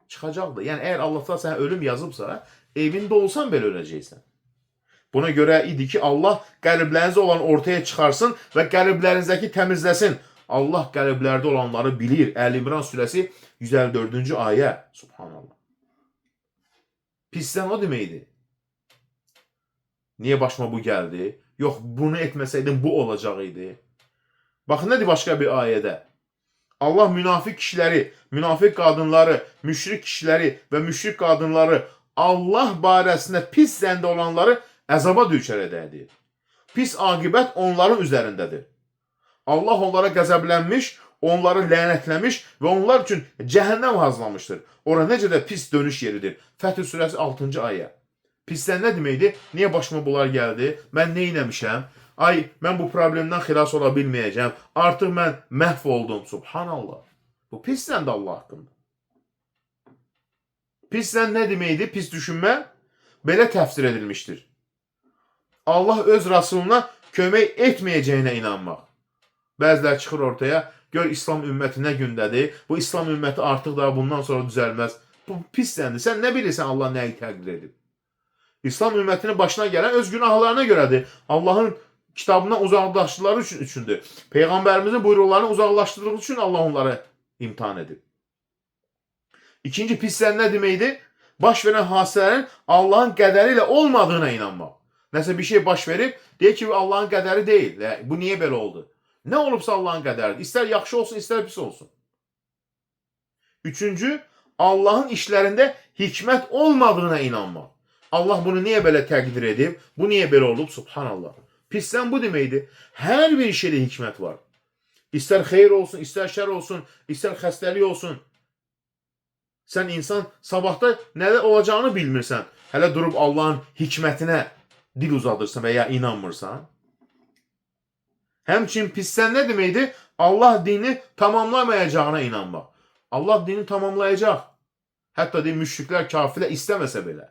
çıxacaqdı. Yəni əgər Allah'tan sənə ölüm yazıbsa, evində olsan belə öləcəksən. Buna görə idi ki, Allah qəlblərinizdə olan ortaya çıxarsın və qəlblərinizdəki təmizləsin. Allah qəlblərdə olanları bilir. Əl-İmran surəsi 154-cü ayə. Subhanallah. Pisdən o deməkdir. Niyə başıma bu gəldi? Yox, bunu etməsəydim bu olacaq idi. Baxın, nədir başqa bir ayədə? Allah münafiq kişiləri, münafiq qadınları, müşrik kişiləri və müşrik qadınları Allah barəsində pis zəndə olanları əzaba düçar edərdi. Pis aqibət onların üzərindədir. Allah onlara qəzəblənmiş, onları lənətləmiş və onlar üçün cəhənnəm hazırlamışdır. Ora necə də pis dönüş yeridir. Fəth surəsi 6-cı ayə. Pisdən nə deməkdir? Niyə başıma bunlar gəldi? Mən nə etmişəm? Ay, mən bu problemdən xilas ola bilməyəcəm. Artıq mən məhv oldum. Subhanallah. Bu pisdən də Allah haqqında. Pisdən nə deməkdir? Pis düşünmə belə təfsir edilmişdir. Allah öz Rasuluna kömək etməyəcəyinə inanmaq. Bəziləri çıxır ortaya, gör İslam ümməti nə gündədir, bu İslam ümməti artıq da bundan sonra düzəlməz. Bu pisdəndir. Sən nə bilirsən Allah nəyi təqdir edib? İslam ümmətinin başına gələn öz günahlarına görədir. Allahın kitabından uzaqlaşdırdıqları üçündür. Peyğəmbərimizin buyruqlarını uzaqlaşdırdığı üçün Allah onları imtihan edib. İkinci pisdən nə deməkdir? Baş verən hadisələrin Allahın qədəri ilə olmadığına inanmaq. Nəsə bir şey baş verib, deyək ki, Allahın qədəri deyil. Bu niyə belə oldu? Nə olubsa Allahın qədəridir. İstər yaxşı olsun, istər pis olsun. Üçüncü, Allahın işlərində hikmət olmadığına inanmaq. Allah bunu niyə belə təqdir edib? Bu niyə belə olub? Subhanallah. Pisdən bu deməkdir. Hər bir şeydə hikmət var. İstər xeyir olsun, istər şər olsun, istər xəstəlik olsun. Sən insan sabahda nədə olacağını bilmirsən. Hələ durub Allahın hikmətinə dil uzadırsan və ya inanmırsan. Həmçin pisdən nə deməkdir? Allah dini tamamlamayacağına inanmaq. Allah dini tamamlayacaq. Hətta deyil, müşriklər, kafirlər istəməsə belə.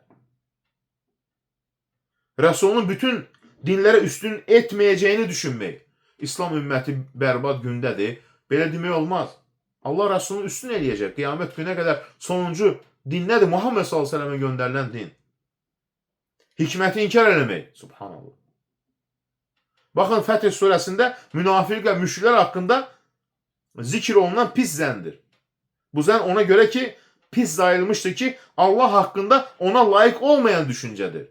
Rəsulun bütün dinlərə üstün etməyəcəyini düşünmək. İslam ümməti bərbad gündədir. Belə demək olmaz. Allah Rəsulunu üstün eləyəcək. Qiyamət günə qədər sonuncu din nədir? Muhammed s.ə.və göndərilən din. Hikməti inkar eləmək. Subhanallah. Baxın, Fəth surəsində münafiqlər, müşriklər haqqında zikr olunan pis zəndir. Bu zən ona görə ki, pis sayılmışdır ki, Allah haqqında ona layiq olmayan düşüncədir.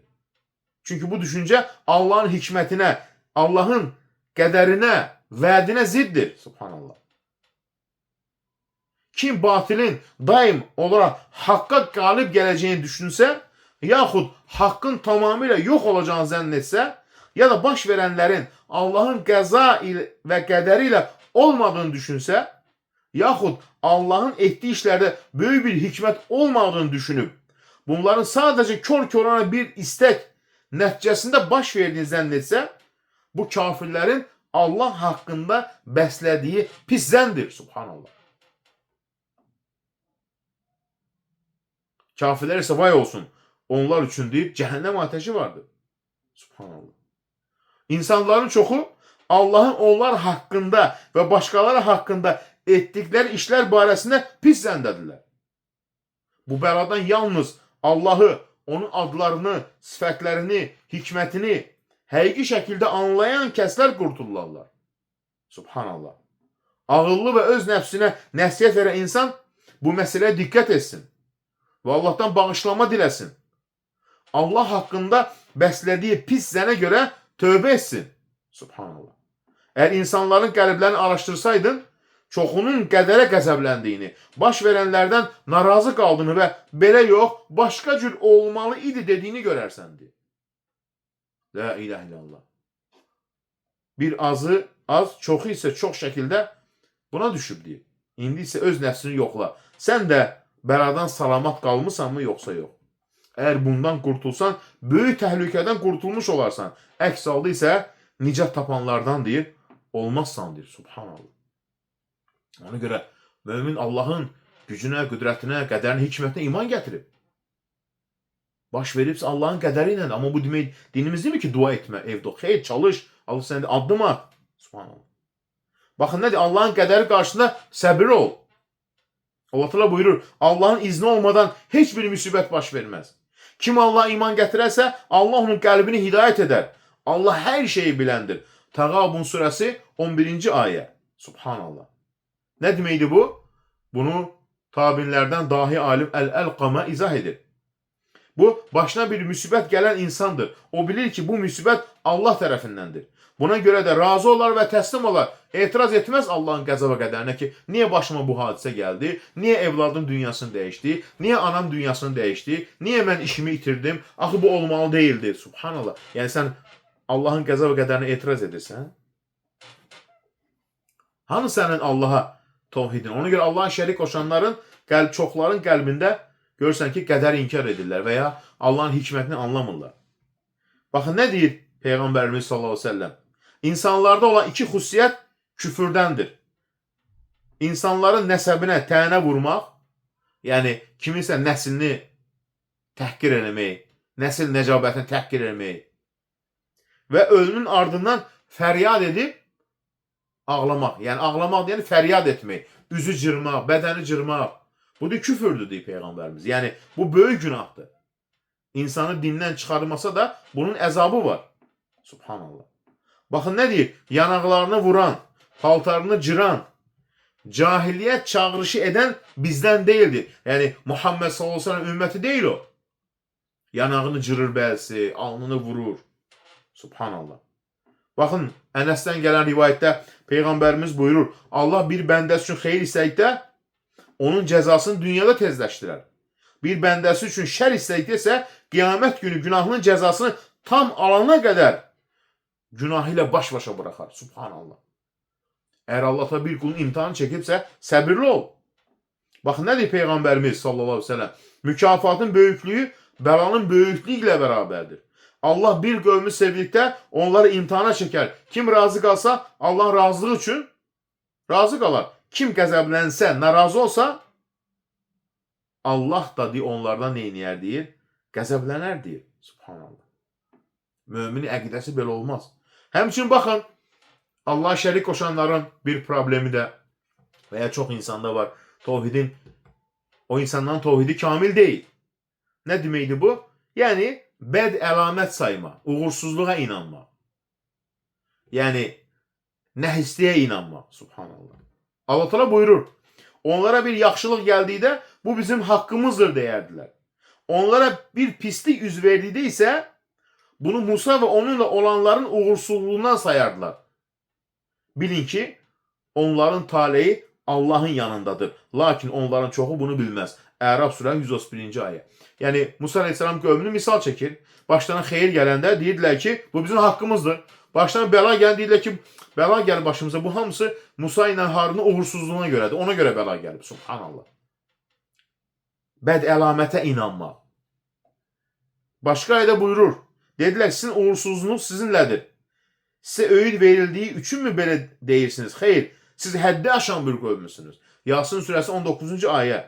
Çünki bu düşüncə Allahın hikmətinə, Allahın qədərinə, vədinə ziddir. Subhanallah. Kim batilin daim olaraq haqqa qalib gələcəyini düşünsə, yaxud haqqın tamamilə yox olacağını zənn etsə, ya da baş verənlərin Allahın qəza və qədəri ilə olmadığını düşünsə, yaxud Allahın etdiyi işlərdə böyük bir hikmət olmadığını düşünüb, bunların sadəcə kör-körənə bir istək nəticəsində baş verdiyini zənn etsə, bu kafirlərin Allah haqqında bəslədiyi pis zəndir. Subhanallah. Kafirlər isə vay olsun, onlar üçün deyib cəhənnəm ateşi vardır. Subhanallah. İnsanların çoxu Allahın onlar haqqında və başqaları haqqında etdikləri işlər barəsində pis zəndədirlər. Bu bəladan yalnız Allahı, onun adlarını, sifətlərini, hikmətini həqiqi şəkildə anlayan kəslər qurtulurlar. Subhanallah. Ağıllı və öz nəfsinə nəsihət verən insan bu məsələyə diqqət etsin və Allahdan bağışlama diləsin. Allah haqqında bəslədiyi pis zənə görə tövbə etsin. Subhanallah. Əgər insanların qəlblərini araşdırsaydın, çoxunun qədərə qəzəbləndiyini, baş verənlərdən narazı qaldığını və belə yox, başqa cür olmalı idi dediyini görərsəndi. La ilahe illallah. Bir azı az, çoxu isə çox şəkildə buna düşüb deyir. İndi isə öz nəfsini yoxla. Sən də bəladan salamat qalmısanmı, yoxsa yox? Əgər bundan qurtulsan, böyük təhlükədən qurtulmuş olarsan. Əks halda isə nicat tapanlardan deyir, olmazsan deyir. Subhanallah. Ona görə mömin Allahın gücünə, qüdrətinə, qədərinə, hikmətinə iman gətirib. Baş veribsə Allahın qədəri ilə, amma bu demək dinimiz deyil ki, dua etmə, evdə. Xeyr, çalış, Allah sənə addım at. Subhanallah. Baxın nədir? Allahın qədəri qarşısında səbirli ol. Allah təala buyurur, Allahın izni olmadan heç bir müsibət baş verməz. Kim Allah'a iman gətirərsə, Allah onun qəlbini hidayət edər. Allah hər şeyi biləndir. Təğabun surəsi 11-ci ayə. Subhanallah. Nə deməkdir bu? Bunu tabinlərdən dahi alim Əl-Əlqamə izah edir. Bu, başına bir müsibət gələn insandır. O bilir ki, bu müsibət Allah tərəfindəndir. Buna görə də razı olar və təslim olar. Etiraz etməz Allahın qəza və qədərinə ki, niyə başıma bu hadisə gəldi? Niyə evladım dünyasını dəyişdi? Niyə anam dünyasını dəyişdi? Niyə mən işimi itirdim? Axı bu olmalı deyildir. Subhanallah. Yəni sən Allahın qəza və qədərinə etiraz edirsən? Hanı sənin Allaha tövhidin? Ona görə Allah'a şərik qoşanların çoxların qəlbində görürsən ki, qədəri inkar edirlər və ya Allahın hikmətini anlamırlar. Baxın, nə deyir Peyğəmbərimiz sallallahu aleyhi ve sellem? İnsanlarda olan iki xüsusiyyət küfürdəndir. İnsanların nəsəbinə tənə vurmaq, yəni kiminsə nəslini təhqir eləmək, nəsil nəcabətini təhqir eləmək və ölümün ardından fəryad edib ağlamaq. Yəni ağlamaq deyəni fəryad etmək, üzü cırmaq, bədəni cırmaq. Bu da küfürdür deyir Peyğəmbərimiz. Yəni bu böyük günahdır. İnsanı dindən çıxarmasa da bunun əzabı var. Subhanallah. Baxın nə deyir? Yanaqlarını vuran, paltarını cıran, cahiliyyət çağırışı edən bizdən deyildir. Yəni Muhammed sallallahu aleyhi ve sellem ümməti deyil o. Yanağını cırır bəzi, alnını vurur. Subhanallah. Baxın, Ənəsdən gələn rivayətdə Peyğəmbərimiz buyurur, Allah bir bəndəsi üçün xeyir istəkdə onun cəzasını dünyada tezləşdirər. Bir bəndəsi üçün şər istəkdə isə qiyamət günü günahının cəzasını tam alana qədər günahı ilə baş-başa bıraxar. Subhanallah. Əgər Allah bir qulun imtihanı çəkibsə, səbirli ol. Baxın, nə deyir Peyğəmbərimiz sallallahu aleyhi ve sellem? Mükafatın böyüklüyü bəlanın böyüklüyü ilə bərabərdir. Allah bir qövmü sevdikdə onları imtihana çəkər. Kim razı qalsa Allah razılığı üçün razı qalar. Kim qəzəblənsə, narazı olsa Allah da deyir, onlardan neyniyər deyir? Qəzəblənər deyir. Subhanallah. Müminin əqidəsi belə olmaz. Həmçinin baxın, Allah'a şərik qoşanların bir problemi də və ya çox insanda var. Tovhidin, o insanların tovhidi kamil deyil. Nə deməkdir bu? Yəni, bəd əlamət sayma, uğursuzluğa inanma. Yəni, nəhistliyə inanma. Subhanallah. Allah Teala buyurur, onlara bir yaxşılıq gəldikdə bu bizim haqqımızdır deyərdilər. Onlara bir pislik üz verdikdə isə bunu Musa və onunla olanların uğursuzluğundan sayardılar. Bilin ki, onların taleyi Allahın yanındadır. Lakin onların çoxu bunu bilməz. Ərəb surəsi 131-ci ayə. Yəni, Musa aleyhisselam qövmünü misal çəkir. Başlarına xeyir gələndə deyirdilər ki, bu bizim haqqımızdır. Başlarına bəla gələn deyirlər ki, bəla gəlir başımıza. Bu hamısı Musa ilə Harunun uğursuzluğuna görədir. Ona görə bəla gəlib. Subhanallah. Bəd əlamətə inanma. Başqa ayədə buyurur. Dedilər, sizin uğursuzluğunuz sizinlədir. Sizə öyüd verildiyi üçünmü belə deyirsiniz? Xeyr, siz həddi aşan bir qövmüsünüz. Yasin surəsi 19-cu ayə.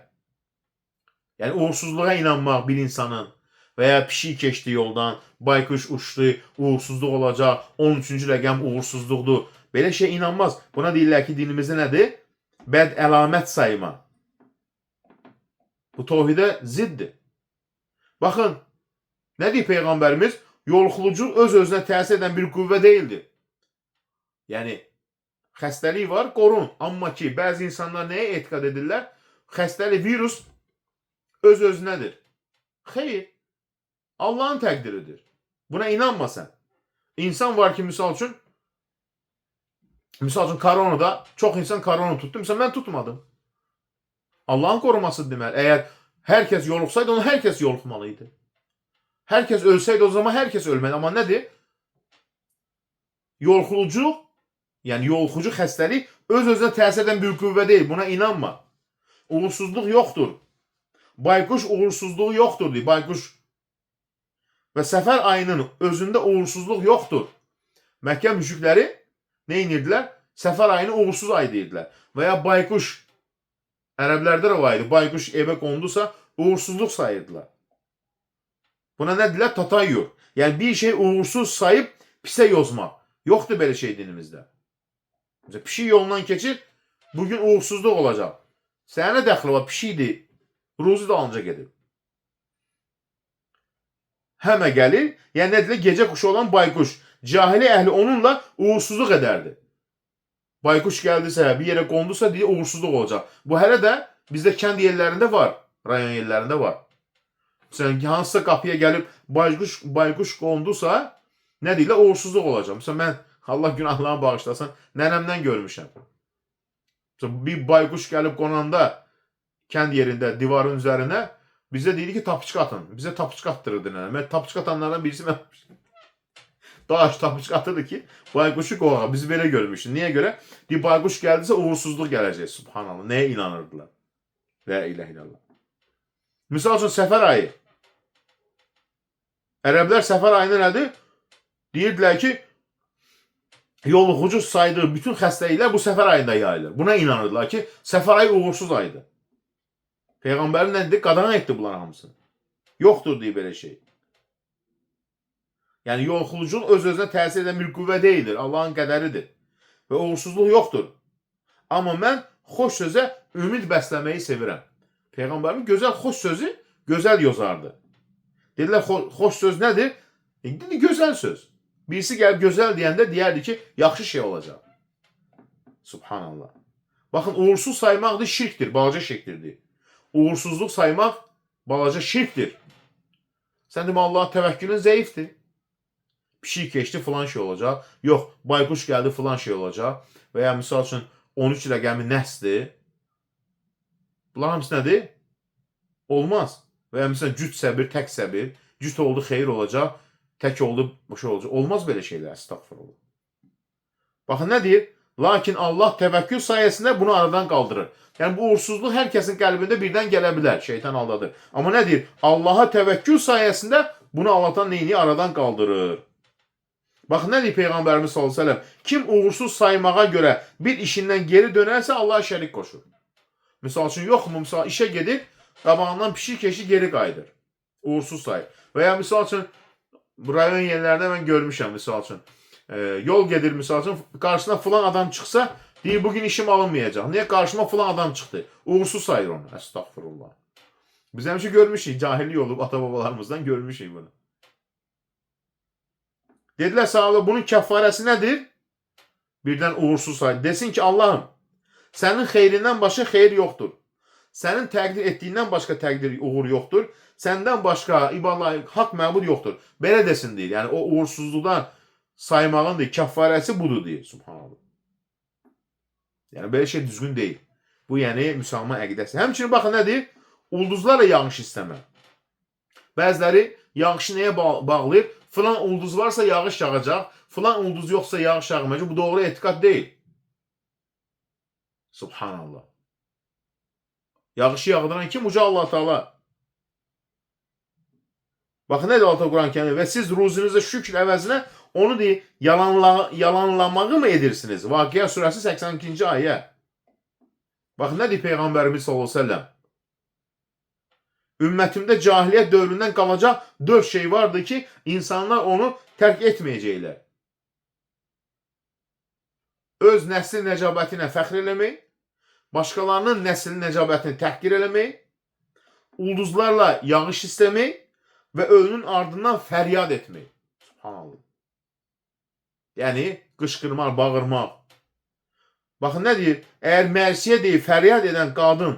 Yəni, uğursuzluğa inanmaq bir insanın və ya pişik keçdi yoldan, baykuş uçdu, uğursuzluq olacaq, 13-cü rəqəm uğursuzluqdur. Belə şey inanmaz. Buna deyirlər ki, dinimizdə nədir? Bəd əlamət sayma. Bu tovhidə ziddir. Baxın, nə deyir Peyğəmbərimiz? Yolxulucu öz-özünə təsir edən bir qüvvə deyildir. Yəni, xəstəlik var, qorun. Amma ki, bəzi insanlar nəyə etiqad edirlər? Xəstəlik, virus öz-özünədir. Xeyr, Allahın təqdiridir. Buna inanma sən. İnsan var ki, misal üçün, koronada çox insan korona tutdu. Məsələn, mən tutmadım. Allahın qoruması deməli. Əgər hər kəs yoluxsaydı, onu hər kəs yoluxmalıydı. Hər kəs ölsəydi, o zaman hər kəs ölməli. Amma nədir? Yolxulucu, yəni yolxucu xəstəlik öz-özünə təsir edən bir qüvvə deyil. Buna inanma. Uğursuzluq yoxdur. Bayquş uğursuzluğu yoxdur deyir. Bayquş və səfər ayının özündə uğursuzluq yoxdur. Məkkə müşrikləri nə edirdilər? Səfər ayını uğursuz ay deyirdilər. Və ya bayquş, ərəblərdə də var idi. Bayquş evə qondusa uğursuzluq sayırdılar. Buna nə deyirlər? Tatayyur. Yəni bir şey uğursuz sayıb pisə yozmaq. Yoxdur belə şey dinimizdə. Pişik yolundan keçir, bugün uğursuzluq olacaq. Sənə nə dəxli var? Pişikdir. Ruzi də alınca gedir. Həmə gəlir, yəni nə deyirlər? Gecə quşu olan bayquş. Cahili əhli onunla uğursuzluq edərdi. Bayquş gəldisə, bir yerə qondusa deyə uğursuzluq olacaq. Bu hələ də bizdə kənd yerlərində var, rayon yerlərində var. Məsələn, hansısa qapıya gəlib bayquş qondusa, nə deyirlər? Uğursuzluq olacaq. Məsələn, mən, Allah günahlarını bağışlasın, nənəmdən görmüşəm. Məsələn, bir bayquş gəlib qonanda, kənd yerində, divarın üzərinə, bizə deyir ki, tapıçqa atın. Bizə tapıçqa attırırdı nənəm. Mən tapıçqa atanlardan birisi mən daş tapış atırdı ki baykuşu qovağa. Biz belə görmüşdük. Niyə görə? Bir bayquş gəldisə uğursuzluq gələcək. Subhanallah. Nəyə inanırdılar? La ilahe illallah. Misal üçün səfər ayı. Ərəblər səfər ayında nədir? Deyirdilər ki, yoluxucu saydığı bütün xəstəliklər bu səfər ayında yayılır. Buna inanırdılar ki, səfər ayı uğursuz aydır. Peyğəmbərin nə dedi? Qadağan etdi bunların hamısını. Yoxdur deyə belə şey. Yəni yoluxuculuq öz-özünə təsir edən bir qüvvə deyildir. Allahın qədəridir. Və uğursuzluq yoxdur. Amma mən xoş sözə ümid bəsləməyi sevirəm. Peyğəmbərin gözəl xoş sözü gözəl yozardı. Dedilər, xoş söz nədir? Dedi, gözəl söz. Birisi gəlib gözəl deyəndə deyərdi ki, yaxşı şey olacaq. Subhanallah. Baxın, uğursuz saymaq da şirkdir, balaca şirkdir. Uğursuzluq saymaq balaca şirkdir. Sən demə, Allah təvəkkülün zəifdir. Pişik keçdi, filan şey olacaq. Yox, bayquş gəldi, filan şey olacaq. Və ya misal üçün 13 rəqəmi nəhsdir. Bunlar hamısı nədir? Olmaz. Və ya misal cüt səbir, tək səbir. Cüt oldu, xeyir olacaq. Tək oldu, boş olacaq. Olmaz belə şeylər, estağfurullah. Baxın, nə deyir? Lakin Allah təvəkkül sayəsində bunu aradan qaldırır. Yəni, bu uğursuzluq hər kəsin qəlbində birdən gələ bilər. Şeytan aldadır. Amma nə deyir? Allaha təvəkkül sayəsində bunu Allahdan neyini aradan qaldırır. Baxın, nə deyir Peyğəmbərimiz sallallahu əleyhi və səlləm? Kim uğursuz saymağa görə bir işindən geri dönərsə, Allaha şərik qoşur. Misal üçün, yoxmu? Misal, işə gedir, qabağından pişik keçi geri qayıdır. Uğursuz sayır. Və ya misal üçün, rayon yerlərində mən görmüşəm, misal üçün. Yol gedir, misal üçün, qarşısına filan adam çıxsa, deyir, bugün işim alınmayacaq. Niyə? Qarşıma filan adam çıxdı. Uğursuz sayır onu. Estağfurullah. Biz həmişə görmüşük, cahillik olub, ata-babalarımızdan görmüşük bunu. Dedilər, sahabələr, bunun kəffarəsi nədir? Birdən uğursuz sayır. Desin ki, Allahım, sənin xeyrindən başqa xeyir yoxdur. Sənin təqdir etdiyindən başqa təqdir, uğur yoxdur. Səndən başqa ibadət, haqq məbud yoxdur. Belə desin deyir. Yəni, o uğursuzluqdan saymağın deyir, kəffarəsi budur deyir. Subhanallah. Yəni, belə şey düzgün deyil. Bu, yəni, müsəlman əqidəsi. Həmçinin, baxın, nə deyir? Ulduzlarla yağış istəmə. Bəziləri yağışı nəyə bağlayır? Filan ulduz varsa yağış yağacaq. Filan ulduz yoxsa yağış yağmayacaq. Bu doğru etiqad deyil. Subhanallah. Yağışı yağdıran kim? Uca Allah-u Teala. Baxın, nə deyir Allah Quran-ı Kərimdə? Və siz ruzunuzda şükr əvəzinə onu deyir, yalanlamağı mı edirsiniz? Vaqiə surəsi 82-ci ayə. Baxın, nə deyir Peyğəmbərimiz sallallahu əleyhi və səlləm? Ümmətimdə cahiliyyət dövründən qalacaq 4 şey vardır ki, insanlar onu tərk etməyəcəklər. Öz nəsli nəcabətinə fəxr eləmək, başqalarının nəsli nəcabətini təhqir eləmək, ulduzlarla yağış istəmək və ölünün ardından fəryad etmək. Subhanallah. Yəni, qışqırmaq, bağırmaq. Baxın, nə deyir? Əgər mərsiyə deyib, fəryad edən qadın,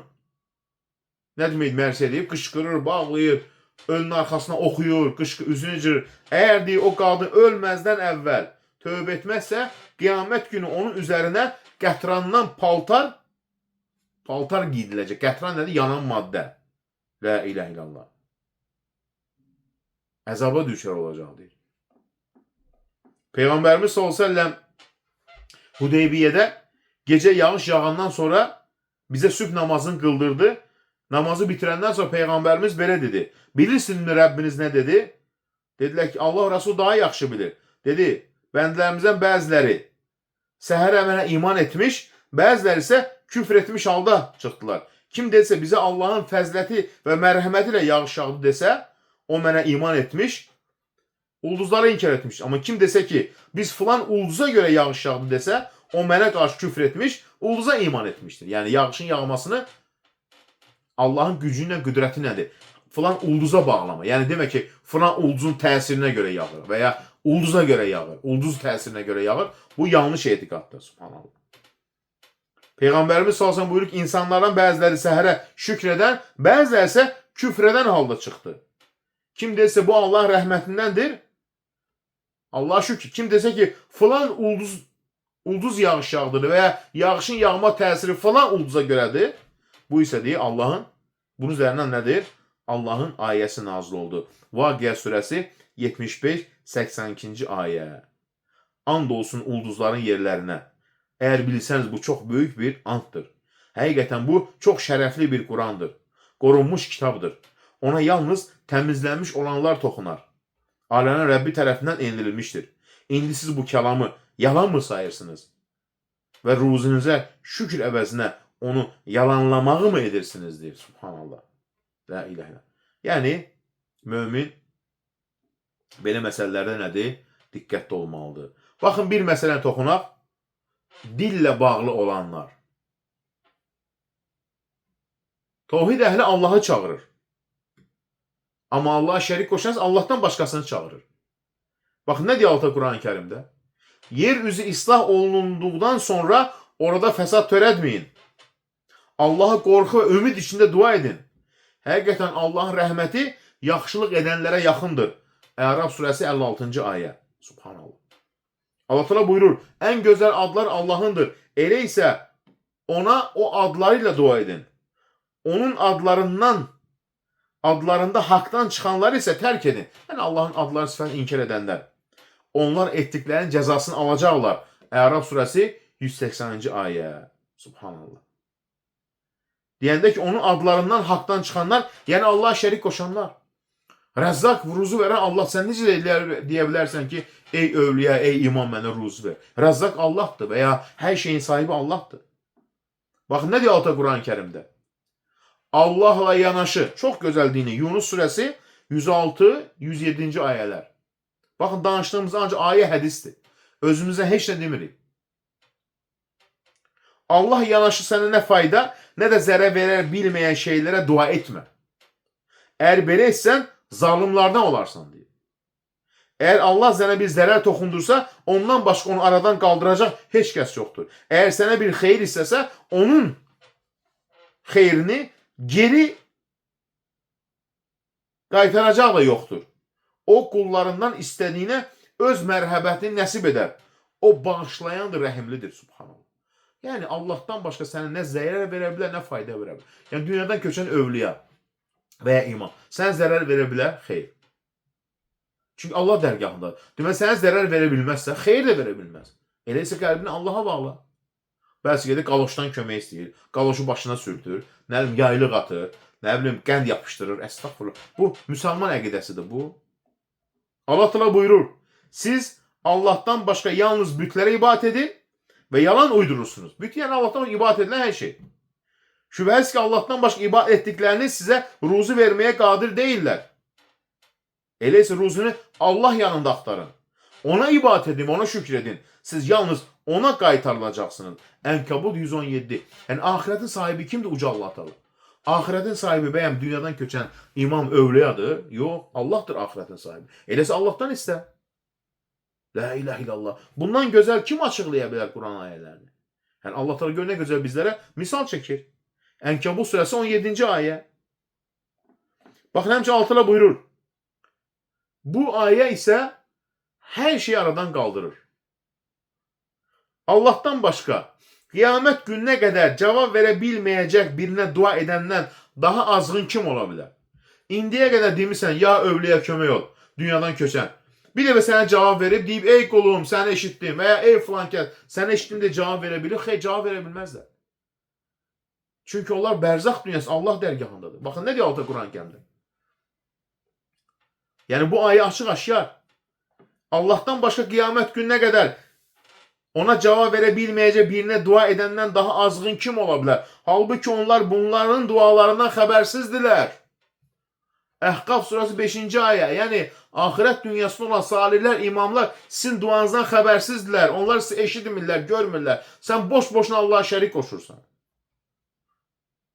nə demək mərsiyə deyib? Qışqırır, bağlayır, ölünün arxasına oxuyur, üzünü cırır. Əgər deyir, o qadın ölməzdən əvvəl tövbə etməzsə, qiyamət günü onun üzərinə qətrandan paltar giyidiləcək. Qətran nədir? Yanan maddə. La ilahe illallah. Əzaba düşər olacaq deyir. Peyğəmbərimiz sallallahu əleyhi və səlləm Hudeybiyyədə gecə yağış yağandan sonra bizə sübh namazını qıldırdı. Namazı bitirəndən sonra Peyğəmbərimiz belə dedi. Bilirsinizmi Rəbbiniz nə dedi? Dedilər ki, Allah Rəsul daha yaxşı bilir. Dedi, bəndələrimizdən bəziləri səhər əmənə iman etmiş, bəziləri isə küfr etmiş halda çıxdılar. Kim desə bizə Allahın fəzləti və mərhəməti ilə yağış yağdı desə, o mənə iman etmiş, ulduzları inkar etmiş. Amma kim desə ki, biz filan ulduza görə yağış yağdı desə, o mənə qarşı küfr etmiş, ulduza iman etmişdir. Yəni, yağışın yağmasını Allahın gücü ilə qüdrəti nədir? Filan ulduza bağlama. Yəni, demək ki, filan ulduzun təsirinə görə yağır və ya ulduza görə yağır, ulduz təsirinə görə yağır. Bu, yanlış etiqaddır, subhanallah. Peyğəmbərimiz sallallahu əleyhi və səlləm buyurur ki, insanlardan bəziləri səhərə şükr edən, bəziləri isə küfr edən halda çıxdı. Kim desə bu Allah rəhmətindəndir, Allah şükür. Kim desə ki, filan ulduz yağış yağdırır və ya yağışın yağma təsiri filan ulduza görədir, bu isə deyir Allahın, bunun üzərindən nədir? Allahın ayəsi nazil oldu. Vaqiə surəsi 75-82-ci ayə. And olsun ulduzların yerlərinə. Əgər bilsəniz bu çox böyük bir anddır. Həqiqətən bu çox şərəfli bir Qurandır. Qorunmuş kitabdır. Ona yalnız təmizlənmiş olanlar toxunar. Alənin Rəbbi tərəfindən endirilmişdir. İndi siz bu kəlamı yalan mı sayırsınız? Və ruzunuzə şükür əvəzinə onu yalanlamağı mı edirsiniz, deyir. Subhanallah. La ilahe illallah. Yəni, mömin belə məsələlərdə nədir? Diqqətli olmalıdır. Baxın, bir məsələni toxunaq. Dillə bağlı olanlar. Tevhid əhli Allah'ı çağırır. Amma Allah'a şərik qoşanız Allah'tan başqasını çağırır. Baxın, nə deyir Altı Quran-ı Kərimdə? Yer üzü islah olunduqdan sonra orada fəsad törətməyin. Allah'a qorxu və ümid içində dua edin. Həqiqətən Allah'ın rəhməti yaxşılıq edənlərə yaxındır. Əraf surəsi 56-cı ayə. Subhanallah. Allah Teala buyurur, ən gözəl adlar Allah'ındır. Elə isə ona o adlarıyla dua edin. Onun adlarında haqdan çıxanları isə tərk edin. Yəni Allah'ın adları sifətini inkar edənlər. Onlar etdiklərinin cəzasını alacaqlar. Əraf surəsi 180-ci ayə. Subhanallah. Deyəndə ki, onun adlarından haqdan çıxanlar, yəni Allah'a şərik qoşanlar. Rəzzaq ruzu verən Allah. Sən necə deyə bilərsən ki, ey övliya, ey imam mənə ruzu ver. Rəzzaq Allah'dır və ya hər şeyin sahibi Allah'dır. Baxın, nə deyir Altı Quran-ı Kərimdə? Allahla yanaşı, çox gözəl dini. Yunus surəsi 106-107-ci ayələr. Baxın, danışdığımız ancaq ayə hədisdir. Özümüzə heç nə demirik. Allah yanaşı sənə nə fayda, nə də zərər verər bilməyən şeylərə dua etmə. Əgər belə etsən, zalimlardan olarsan, deyir. Əgər Allah sənə bir zərər toxundursa, ondan başqa onu aradan qaldıracaq heç kəs yoxdur. Əgər sənə bir xeyir istəsə, onun xeyrini geri qaytaracaq da yoxdur. O qullarından istədiyinə öz mərhəbətini nəsib edər. O bağışlayandır, rəhimlidir. Subhanallah. Yəni Allah'tan başqa sənə nə zərər verə bilər, nə fayda verə bilər. Yəni dünyadan köçən övliya və ya imam sənə zərər verə bilər, xeyr. Çünki Allah dərgahındadır. Deməli, sənə zərər verə bilməzsə, xeyr də verə bilməz. Elə isə qəlbini Allah'a bağla. Bəzi gedir, qaloşdan kömək istəyir, qaloşu başına sürtür, nə bilim, yaylıq atır, nə bilim, qənd yapışdırır, əstəğfurullah. Bu, müsəlman əqidəsidir bu. Allah Teala buyurur, siz Allah'tan başqa yalnız bütlərə ibadət edin və yalan uydurursunuz. Büt yəni Allah'tan ibadət edilən hər şey. Şübhəsiz ki, Allah'tan başqa ibadət etdikləriniz sizə ruzu verməyə qadir deyirlər. Elə isə ruzunu Allah yanında axtarın. Ona ibadət edin, ona şükür edin. Siz yalnız ona qaytarılacaqsınız. Ənkabut 117. Yəni, ahirətin sahibi kimdir? Uca Allah Teala. Ahirətin sahibi bəyəm dünyadan köçən imam övliyadır. Yox, Allah'tır ahirətin sahibi. Eləsə Allah'tan istə. La ilahe illallah. Bundan gözəl kim açıqlaya bilər Quran ayələrini? Yəni Allah Teala gör nə gözəl bizlərə misal çəkir. Ənkabut surəsi 17-ci ayə. Baxın, həmçə Allah Teala buyurur. Bu ayə isə hər şeyi aradan qaldırır. Allah'tan başqa qiyamət gününə qədər cavab verə bilməyəcək birinə dua edəndən daha azğın kim ola bilər? İndiyə qədər demirsən, ya övliyə kömək ol, dünyadan köçən. Bir dəfə sənə cavab verib, deyib, ey qulum, səni eşitdim və ya ey filankət, səni eşitdim deyə cavab verə bilir. Xeyr, cavab verə bilməzlər. Çünki onlar bərzaq dünyası Allah dərgahındadır. Baxın, nə deyir Altı Quran-ı Kərimdə? Yəni, bu ayə açıq-aşkar. Allah'tan başqa qiyamət gününə qədər ona cavab verə bilməyəcək birinə dua edəndən daha azğın kim ola bilər? Halbuki onlar bunların dualarından xəbərsizdirlər. Əhqaf surəsi 5-ci ayə. Yəni, ahirət dünyasında olan salihlər, imamlar sizin duanızdan xəbərsizdirlər. Onlar sizi eşitmirlər, görmürlər. Sən boş-boşuna Allah'a şərik qoşursan.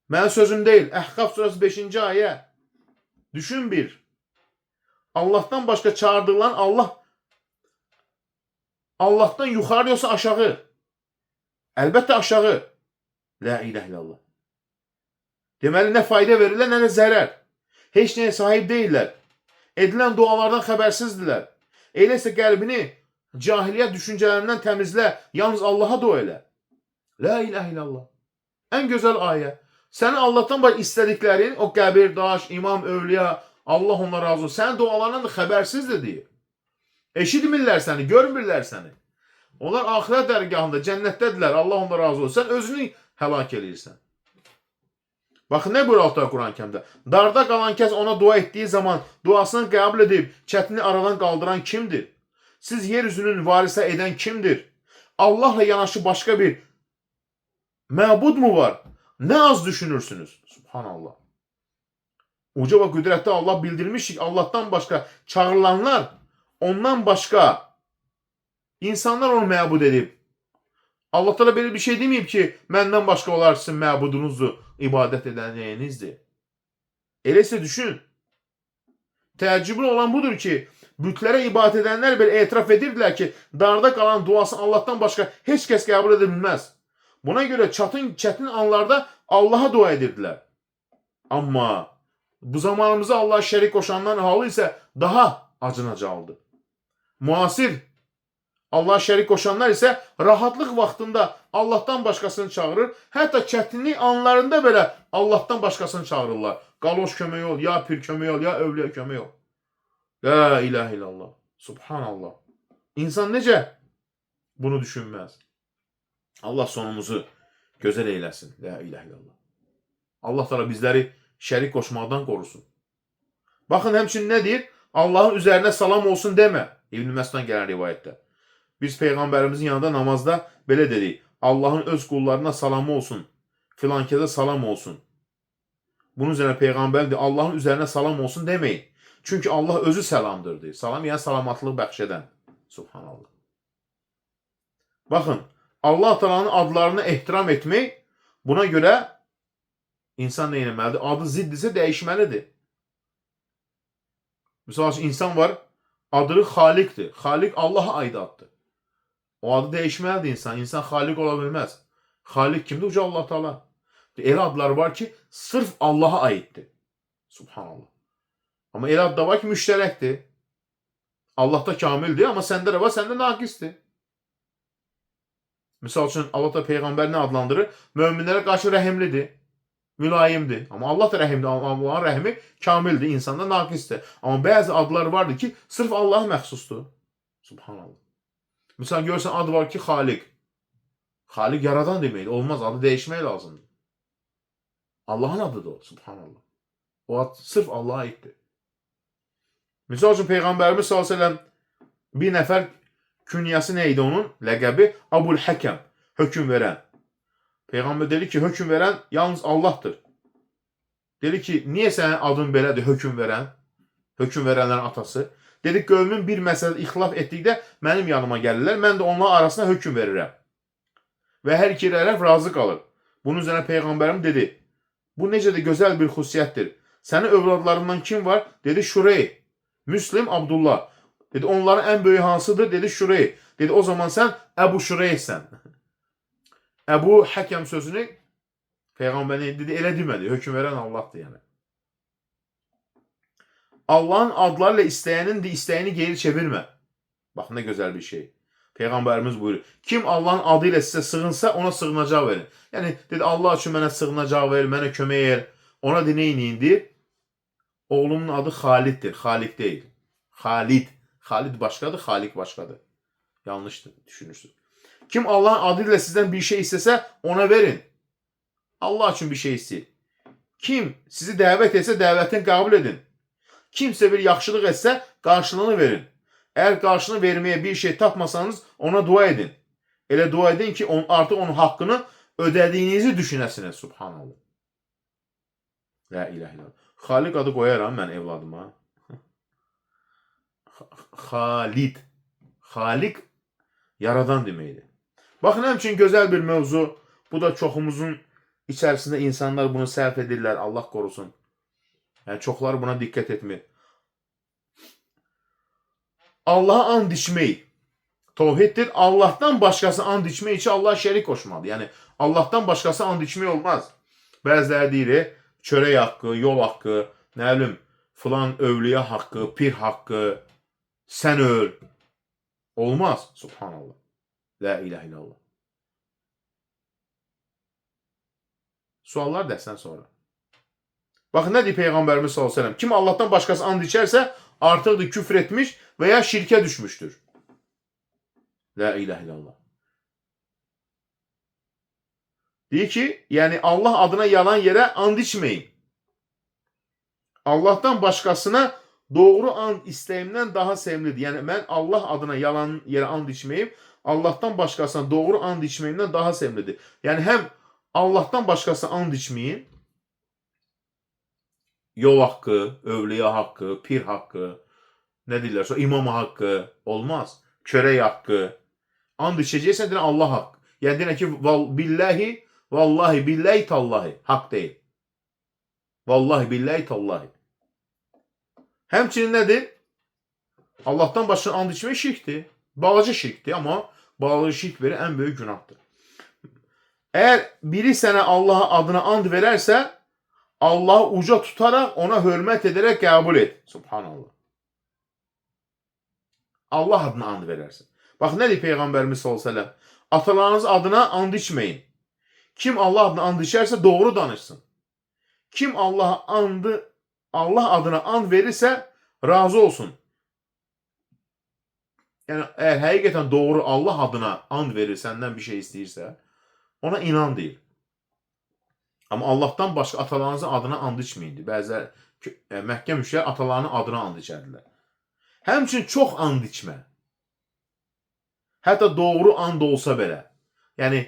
Mənim sözüm deyil. Əhqaf surəsi 5-ci ayə. Düşün bir. Allah'tan başqa çağırdıqların Allah'tan yuxarı yoxsa aşağı? Əlbəttə aşağı. La ilahe illallah. Deməli, nə fayda verirlər, nə də zərər. Heç nəyə sahib deyirlər. Edilən dualardan xəbərsizdirlər. Elə isə qəlbini cahiliyyət düşüncələrindən təmizlə. Yalnız Allah'a dua elə. La ilahe illallah. Ən gözəl ayə. Sənin Allah'tan başqa istədiklərin, o qəbir, daş, imam, övliya, Allah onlara razı olsun. Sənin dualarından da xəbərsizdir deyir. Eşitmirlər səni, görmürlər səni. Onlar axirət dərgahında, cənnətdədirlər. Allah onlara razı olsun. Sən özünü həlak eləyirsən. Baxın, nə buyur Allah Quran-Kərimdə? Darda qalan kəs ona dua etdiyi zaman duasını qəbul edib, çətini aradan qaldıran kimdir? Siz yeryüzünün varisə edən kimdir? Allahla yanaşı başqa bir məbud mu var? Nə az düşünürsünüz? Subhanallah. Uca və qüdrətli Allah bildirmiş ki, Allahdan başqa çağırılanlar, ondan başqa insanlar onu məbud edib. Allah da belə bir şey deməyib ki, məndən başqa olar sizin məbudunuzdur, ibadət edənliyinizdir. Eləsə düşün. Təəccüblü olan budur ki, bütlərə ibadət edənlər belə etiraf edirdilər ki, darda qalan duasını Allahdan başqa heç kəs qəbul edə bilməz. Buna görə çətin anlarda Allaha dua edirdilər. Amma bu zamanımızda Allah'a şərik qoşanların halı isə daha acınacaqdır. Müasir Allah'a şərik qoşanlar isə rahatlıq vaxtında Allahdan başqasını çağırır. Hətta çətinlik anlarında belə Allahdan başqasını çağırırlar. Qaloş kömək ol, ya pir kömək ol, ya övliya kömək ol. La ilahe illallah. Subhanallah. İnsan necə bunu düşünməz? Allah sonumuzu gözəl eyləsin. La ilahe illallah. Allah da bizləri şərik qoşmaqdan qorusun. Baxın, həmçinin nə deyir? Allahın üzərinə salam olsun demə. İbn Məsuddan gələn rivayətdə. Biz Peyğəmbərimizin yanında namazda belə dedik. Allahın öz qullarına salamı olsun. Filankədə salam olsun. Bunun üzərinə Peyğəmbər deyir, Allahın üzərinə salam olsun deməyin. Çünki Allah özü səlamdır deyir. Salam yəni salamatlıq bəxş edən. Subhanallah. Baxın, Allah Taala'nın adlarını ehtiram etmək, buna görə insan nə etməlidir? Adı ziddirsə dəyişməlidir. Misal üçün, insan var, adı Xaliqdir. Xaliq Allaha aid addır. O adı dəyişməlidir insan. İnsan Xaliq ola bilməz. Xaliq kimdir? Uca Allah Taala. Elə adlar var ki, sırf Allaha aiddir. Subhanallah. Amma elə adlar var ki, müştərəkdir. Allahda kamildir, amma səndə də var, səndə naqisdir. Misal üçün, Allah da Peyğəmbər nə adlandırır? Möminlərə qarşı rəhimlidir, mülayimdir. Amma Allah da rəhimdir, Allahın rəhimi kamildir, insanda naqisdir. Amma bəzi adlar vardır ki, sırf Allaha məxsusdur. Subhanallah. Misal görürsən, adı var ki, Xaliq. Xaliq yaradan deməkdir. Olmaz, adı dəyişmək lazımdır. Allahın adıdır o, subhanallah. O ad sırf Allaha aiddir. Misal üçün, Peyğəmbərimiz s.ə.v bir nəfər künyəsi nə idi onun? Ləqəbi Abul Həkəm, hökm verən. Peyğəmbər dedi ki, hökm verən yalnız Allahdır. Dedi ki, niyə sənin adın belədir, hökm verən? Hökm verənlərin atası. Dedi, qövmün bir məsələdə ixtilaf etdikdə mənim yanıma gəlirlər, mən də onların arasında hökm verirəm. Və hər iki tərəf razı qalır. Bunun üzərine Peyğəmbərim dedi, bu necə də gözəl bir xüsusiyyətdir. Sənin övladlarından kim var? Dedi, Şurey, Müslim, Abdullah. Dedi, onların ən böyük hansıdır? Dedi, Şurey. Dedi, o zaman sən Əbu Şureysən. Əbu Həkəm sözünü Peyğəmbərin dedi, elə demədi. Hökm verən Allahdır yəni. Allahın adlarıyla istəyənin də istəyini geri çevirmə. Bax, nə gözəl bir şey. Peyğəmbərimiz buyurur. Kim Allahın adı ilə sizə sığınsa, ona sığınacaq verin. Yəni, dedi, Allah üçün mənə sığınacaq verin, mənə kömək edir. Ona da neyin deyir? Oğlumun adı Xaliddir, Xaliq deyil. Xalid. Xalid başqadır, Xaliq başqadır. Yanlışdır, düşünürsünüz. Kim Allahın adı ilə sizdən bir şey istəsə, ona verin. Allah üçün bir şey istəyir. Kim sizi dəvət etsə, dəvətini qəbul edin. Kimsə bir yaxşılıq etsə, qarşılığını verin. Əgər qarşılığını verməyə bir şey tapmasanız, ona dua edin. Elə dua edin ki, artıq onun haqqını ödədiyinizi düşünəsiniz. Subhanallah. La ilahe illallah. Xaliq adı qoyaram mən evladıma. Xalid. Xaliq yaradan deməkdir. Baxın, həmçinin gözəl bir mövzu. Bu da çoxumuzun içərisində insanlar bunu səhv edirlər. Allah qorusun. Yəni, çoxları buna diqqət etmir. Allah'a and içmək tövhiddir. Allahdan başqası and içmək üçün Allah şərik qoşmalıdır. Yəni, Allahdan başqası and içmək olmaz. Bəziləri deyir, çörək haqqı, yol haqqı, nə bilim, filan övliya haqqı, pir haqqı, sən öl. Olmaz. Subhanallah. La ilahe illallah. Suallar dəsən sonra. Bax, nə deyir Peyğəmbərimiz sallallahu əleyhi və səlləm? Kim Allahdan başqası and içərsə, artıqdır küfr etmiş və ya şirkə düşmüşdür. La ilahe illallah. Deyir ki, yəni Allah adına yalan yerə and içməyin. Allahdan başqasına doğru and istəyimdən daha sevimlidir. Yəni mən Allah adına yalan yerə and içməyim, Allahdan başqasına doğru and içməyimdən daha sevimlidir. Yəni həm Allahdan başqasına and içməyin, yol haqqı, övliya haqqı, pir haqqı, nə deyirlər, sonra imam haqqı olmaz. Çörək haqqı. And içəcəksən, deyən Allah haqqı. Yəni deyən ki, billahi, vallahi, billahi, tallahi. Haqq deyil. Vallahi, billahi, tallahi. Həmçinin nədir? Allahdan başqa and içmək şirkdir. Balaca şirkdir, amma balaca şirk verir ən böyük günahdır. Əgər biri sənə Allaha adına and verərsə, Allahı uca tutaraq, ona hörmət edərək qəbul et. Subhanallah. Allah adına and verərsən. Bax, nə deyir Peyğəmbərimiz sallallahu əleyhi və səlləm? Atalarınız adına and içməyin. Kim Allah adına and içərsə, doğru danışsın. Kim Allah adına and verirsə, razı olsun. Yəni, əgər həqiqətən doğru Allah adına and verir, səndən bir şey istəyirsə, ona inan deyir. Amma Allahdan başqa atalarınızın adına and içməyindir. Bəzilər Məkkə müşriklər atalarının adına and içərdilər. Həmçinin çox and içmə. Hətta doğru and olsa belə. Yəni,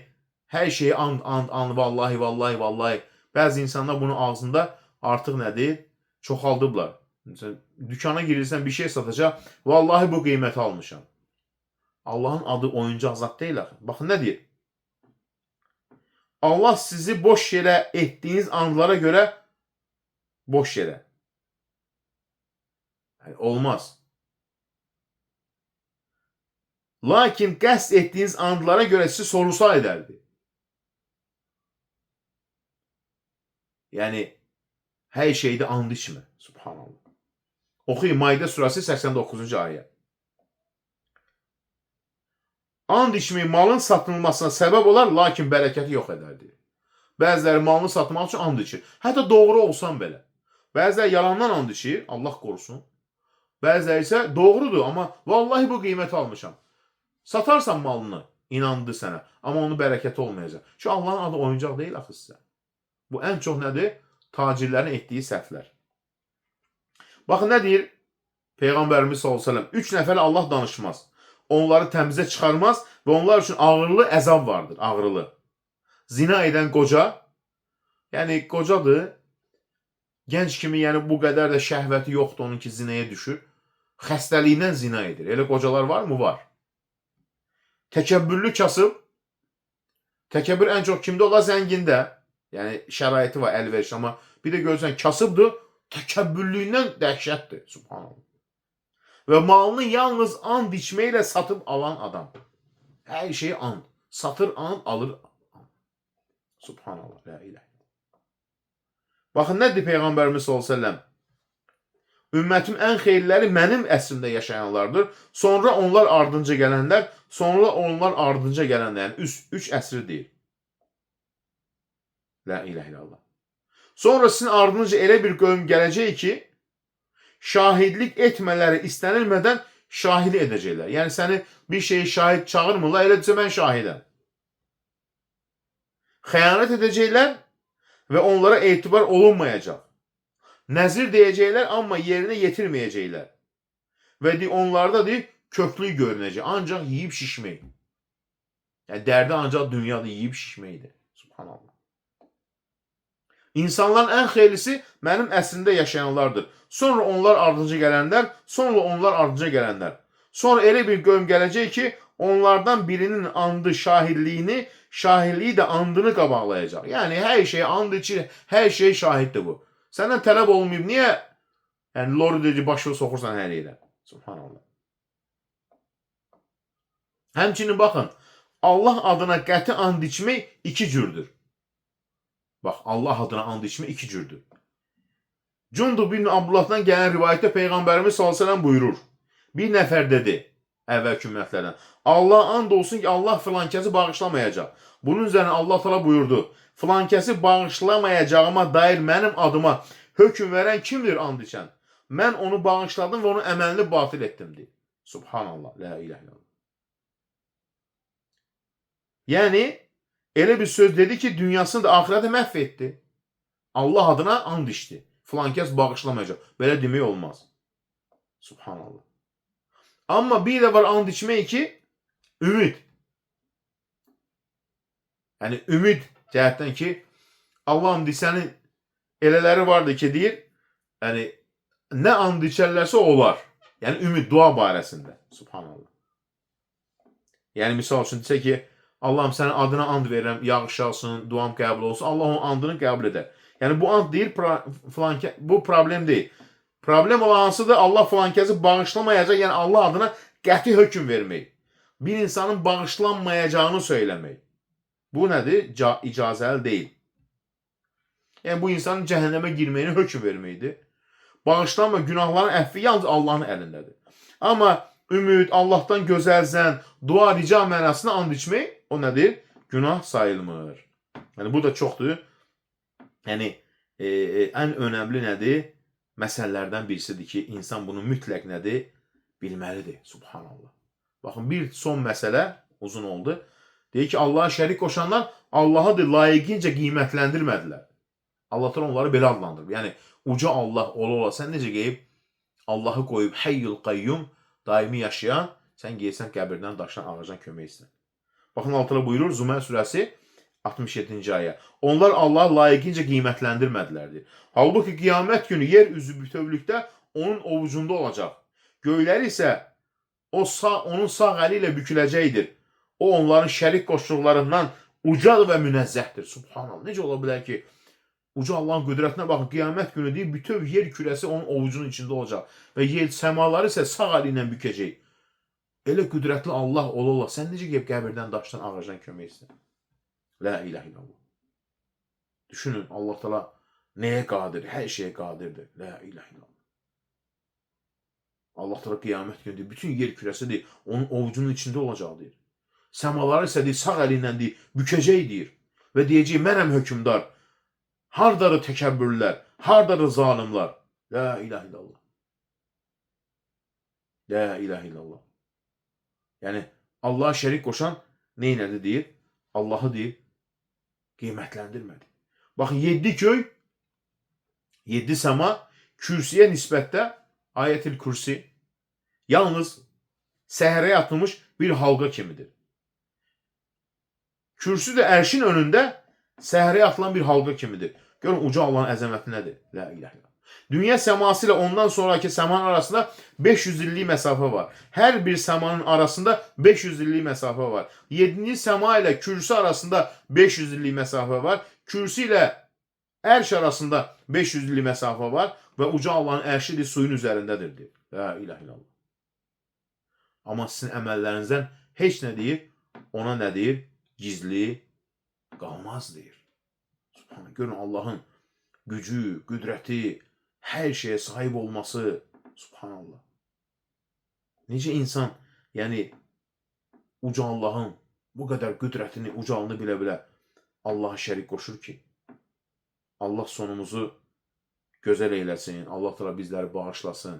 hər şeyi and, vallahi, vallahi, vallahi. Bəzi insanlar bunun ağzında artıq nədir? Çoxaldıblar. Dükana girirsən, bir şey satacaq. Vallahi bu qiyməti almışam. Allahın adı oyuncaq zat deyil. Baxın, nə deyir? Allah sizi boş yerə etdiyiniz andlara görə boş yerə. Yəni, olmaz. Lakin qəsd etdiyiniz andlara görə sizi sorusa edərdi. Yəni, hər şeydə and içmə. Subhanallah. Oxuyun, Maidə surəsi 89-cu ayə. And içmək malın satılmasına səbəb olar, lakin bərəkəti yox edərdi. Bəziləri malını satmaq üçün and içir. Hətta doğru olsan belə. Bəziləri yalandan and içir, Allah qorusun. Bəziləri isə doğrudur, amma vallahi bu qiyməti almışam. Satarsan malını, inandı sənə, amma onun bərəkəti olmayacaq. Çünki Allahın adı oyuncaq deyil axı sizə. Bu ən çox nədir? Tacirlərin etdiyi səhvlər. Baxın, nə deyir Peyğəmbərimiz sallallahu əleyhi və səlləm? 3 nəfərlə Allah danışmaz. Onları təmizə çıxarmaz və onlar üçün ağırlı əzab vardır, ağırlı. Zina edən qoca, yəni qocadır, gənc kimi, yəni bu qədər də şəhvəti yoxdur onun ki, zinaya düşür. Xəstəliyindən zina edir. Elə qocalar var mı? Var. Təkəbbürlü kasıb, təkəbbür ən çox kimdə olar? Zəngində. Yəni şəraiti var, əlverişli, amma bir də görürsən kasıbdır, təkəbbürlüyündən dəhşətdir. Subhanallah. Və malını yalnız and içməklə satıb alan adam. Hər şeyi and. Satır and, alır and. Subhanallah. La ilahe. Baxın, nədir Peyğəmbərimiz sallallahu əleyhi və səlləm? Ümmətim ən xeyirləri mənim əsrimdə yaşayanlardır. Sonra onlar ardınca gələnlər, sonra onlar ardınca gələnlər. Yəni, 3 əsri deyir. La ilahe illallah. Sonra sizin ardınca elə bir qövm gələcək ki, şahidlik etmələri istənilmədən şahid edəcəklər. Yəni, səni bir şeyi şahid çağırmırlar, elə desə mən şahidəm. Xəyanət edəcəklər və onlara etibar olunmayacaq. Nəzir deyəcəklər, amma yerinə yetirməyəcəklər. Və onlarda köklü görünəcək, ancaq yiyib şişmək. Yəni, dərdi ancaq dünyada yiyib şişməkdir. Subhanallah. İnsanların ən xeyirlisi mənim əsrimdə yaşayanlardır. Sonra onlar ardınca gələnlər, sonra onlar ardınca gələnlər. Sonra elə bir qövm gələcək ki, onlardan birinin andı şahidliyi də andını qabaqlayacaq. Yəni, hər şey and içir, hər şey şahiddir bu. Səndən tələb olmayıb, niyə? Yəni, lori dedi, başını soxursan hər yerə. Subhanallah. Həmçinin baxın, Allah adına qəti and içmək 2 cürdür. Bax, Allah adına and içmək 2 cürdür. Cundub bin Abdullahdan gələn rivayətdə Peyğəmbərimiz sallallahu əleyhi və səlləm buyurur. Bir nəfər dedi, əvvəl ümmətlərdən, Allah and olsun ki, Allah filankəsi bağışlamayacaq. Bunun üzərinə Allah təala buyurdu, filankəsi bağışlamayacağıma dair mənim adıma hökm verən kimdir and içən? Mən onu bağışladım və onun əməlini batil etdim deyir. Subhanallah, la ilahe illallah. Yəni, elə bir söz dedi ki, dünyasını da ahirəti məhv etdi. Allah adına and içdi. Filan kəs bağışlamayacaq. Belə demək olmaz. Subhanallah. Amma bir də var and içmək ki, ümid. Yəni, ümid cəhətdən ki, Allahım deyənin elələri vardır ki, deyir, yəni, nə and içərlərsə olar. Yəni, ümid, dua barəsində. Subhanallah. Yəni, misal üçün desə ki, Allahım sənin adına and verirəm, yağış yağsın, duam qəbul olsun. Allah onun andını qəbul edər. Yəni, bu and deyir, bu problem deyil. Problem olan hansıdır? Allah filankəsi bağışlamayacaq, yəni Allah adına qəti hökm vermək. Bir insanın bağışlanmayacağını söyləmək. Bu nədir? İcazəli deyil. Yəni, bu insanın cəhənnəmə girməyini hökm verməkdir. Bağışlanma, günahların əfvi yalnız Allahın əlindədir. Amma ümid, Allahdan gözəlzən, dua, rica mənasına and içmək, o nədir? Günah sayılmır. Yəni, bu da çoxdur. Yəni, ən önəmli nədir? Məsələlərdən birisidir ki, insan bunu mütləq nədir? Bilməlidir. Subhanallah. Baxın, bir son məsələ, uzun oldu. Deyir ki, Allaha şərik qoşanlar Allahı layiqincə qiymətləndirmədilər. Allah onları belə adlandırır. Yəni, uca Allah ola-ola, sən necə qeyib Allahı qoyub həyyül qayyum, daimi yaşayan, sən qeysən qəbirdən, daşdan, ağacdan kömək istəyən. Baxın, altına buyurur, Zümər surəsi 67-ci ayə. Onlar Allahı layiqincə qiymətləndirmədilər. Halbuki qiyamət günü yer üzü bütövlükdə onun ovucunda olacaq. Göylər isə onun sağ əli ilə büküləcəkdir. O, onların şərik qoşduqlarından ucadır və münəzzəhdir. Subhanallah. Necə ola bilər ki, uca Allahın qüdrətinə baxın, qiyamət günü deyir, bütöv yer kürəsi onun ovucunun içində olacaq. Və yer səmaları isə sağ əli ilə bükəcək. Elə qüdrətli Allah ola-ola, sən necə qeyb qəbirdən, daşdan, ağacdan kömək istəyən? La ilahe illallah. Düşünün, Allah Teala nəyə qadir? Hər şeyə qadirdir. La ilahe illallah. Allah Teala qiyamət günü deyir, bütün yer kürəsi deyir, onun ovucunun içində olacaq deyir. Səmaları isə deyir, sağ əli ilə deyir, bükəcək deyir. Və deyəcək, mənəm hökmdar. Hardadır təkəbbürlər? Hardadır zalimlar? La ilahe illallah. La ilahe illallah. Yəni, Allah'a şərik qoşan neynədir deyir? Allah'ı deyir, qiymətləndirmədi. Baxın, 7 göy, 7 səma, kürsüyə nisbətdə ayət-il kürsi yalnız səhrəyə atılmış bir halqa kimidir. Kürsü də ərşin önündə səhrəyə atılan bir halqa kimidir. Görün, uca Allahın əzəməti nədir? La ilahe illallah. Dünya səması ilə ondan sonraki səmanın arasında 500 illik məsafə var. Hər bir səmanın arasında 500 illik məsafə var. 7-ci səma ilə kürsü arasında 500 illik məsafə var. Kürsü ilə ərş arasında 500 illik məsafə var. Və uca Allahın ərşi suyun üzərindədir. La ilahe illallah. Amma sizin əməllərinizdən heç nə deyir? Ona nə deyir? Gizli qalmaz deyir. Subhanallah. Görün, Allahın gücü, qüdrəti, hər şeyə sahib olması, subhanallah. Necə insan, yəni, uca Allahın bu qədər qüdrətini, ucalını bilə-bilə Allaha şərik qoşur ki, Allah sonumuzu gözəl eyləsin, Allah Teala bizləri bağışlasın.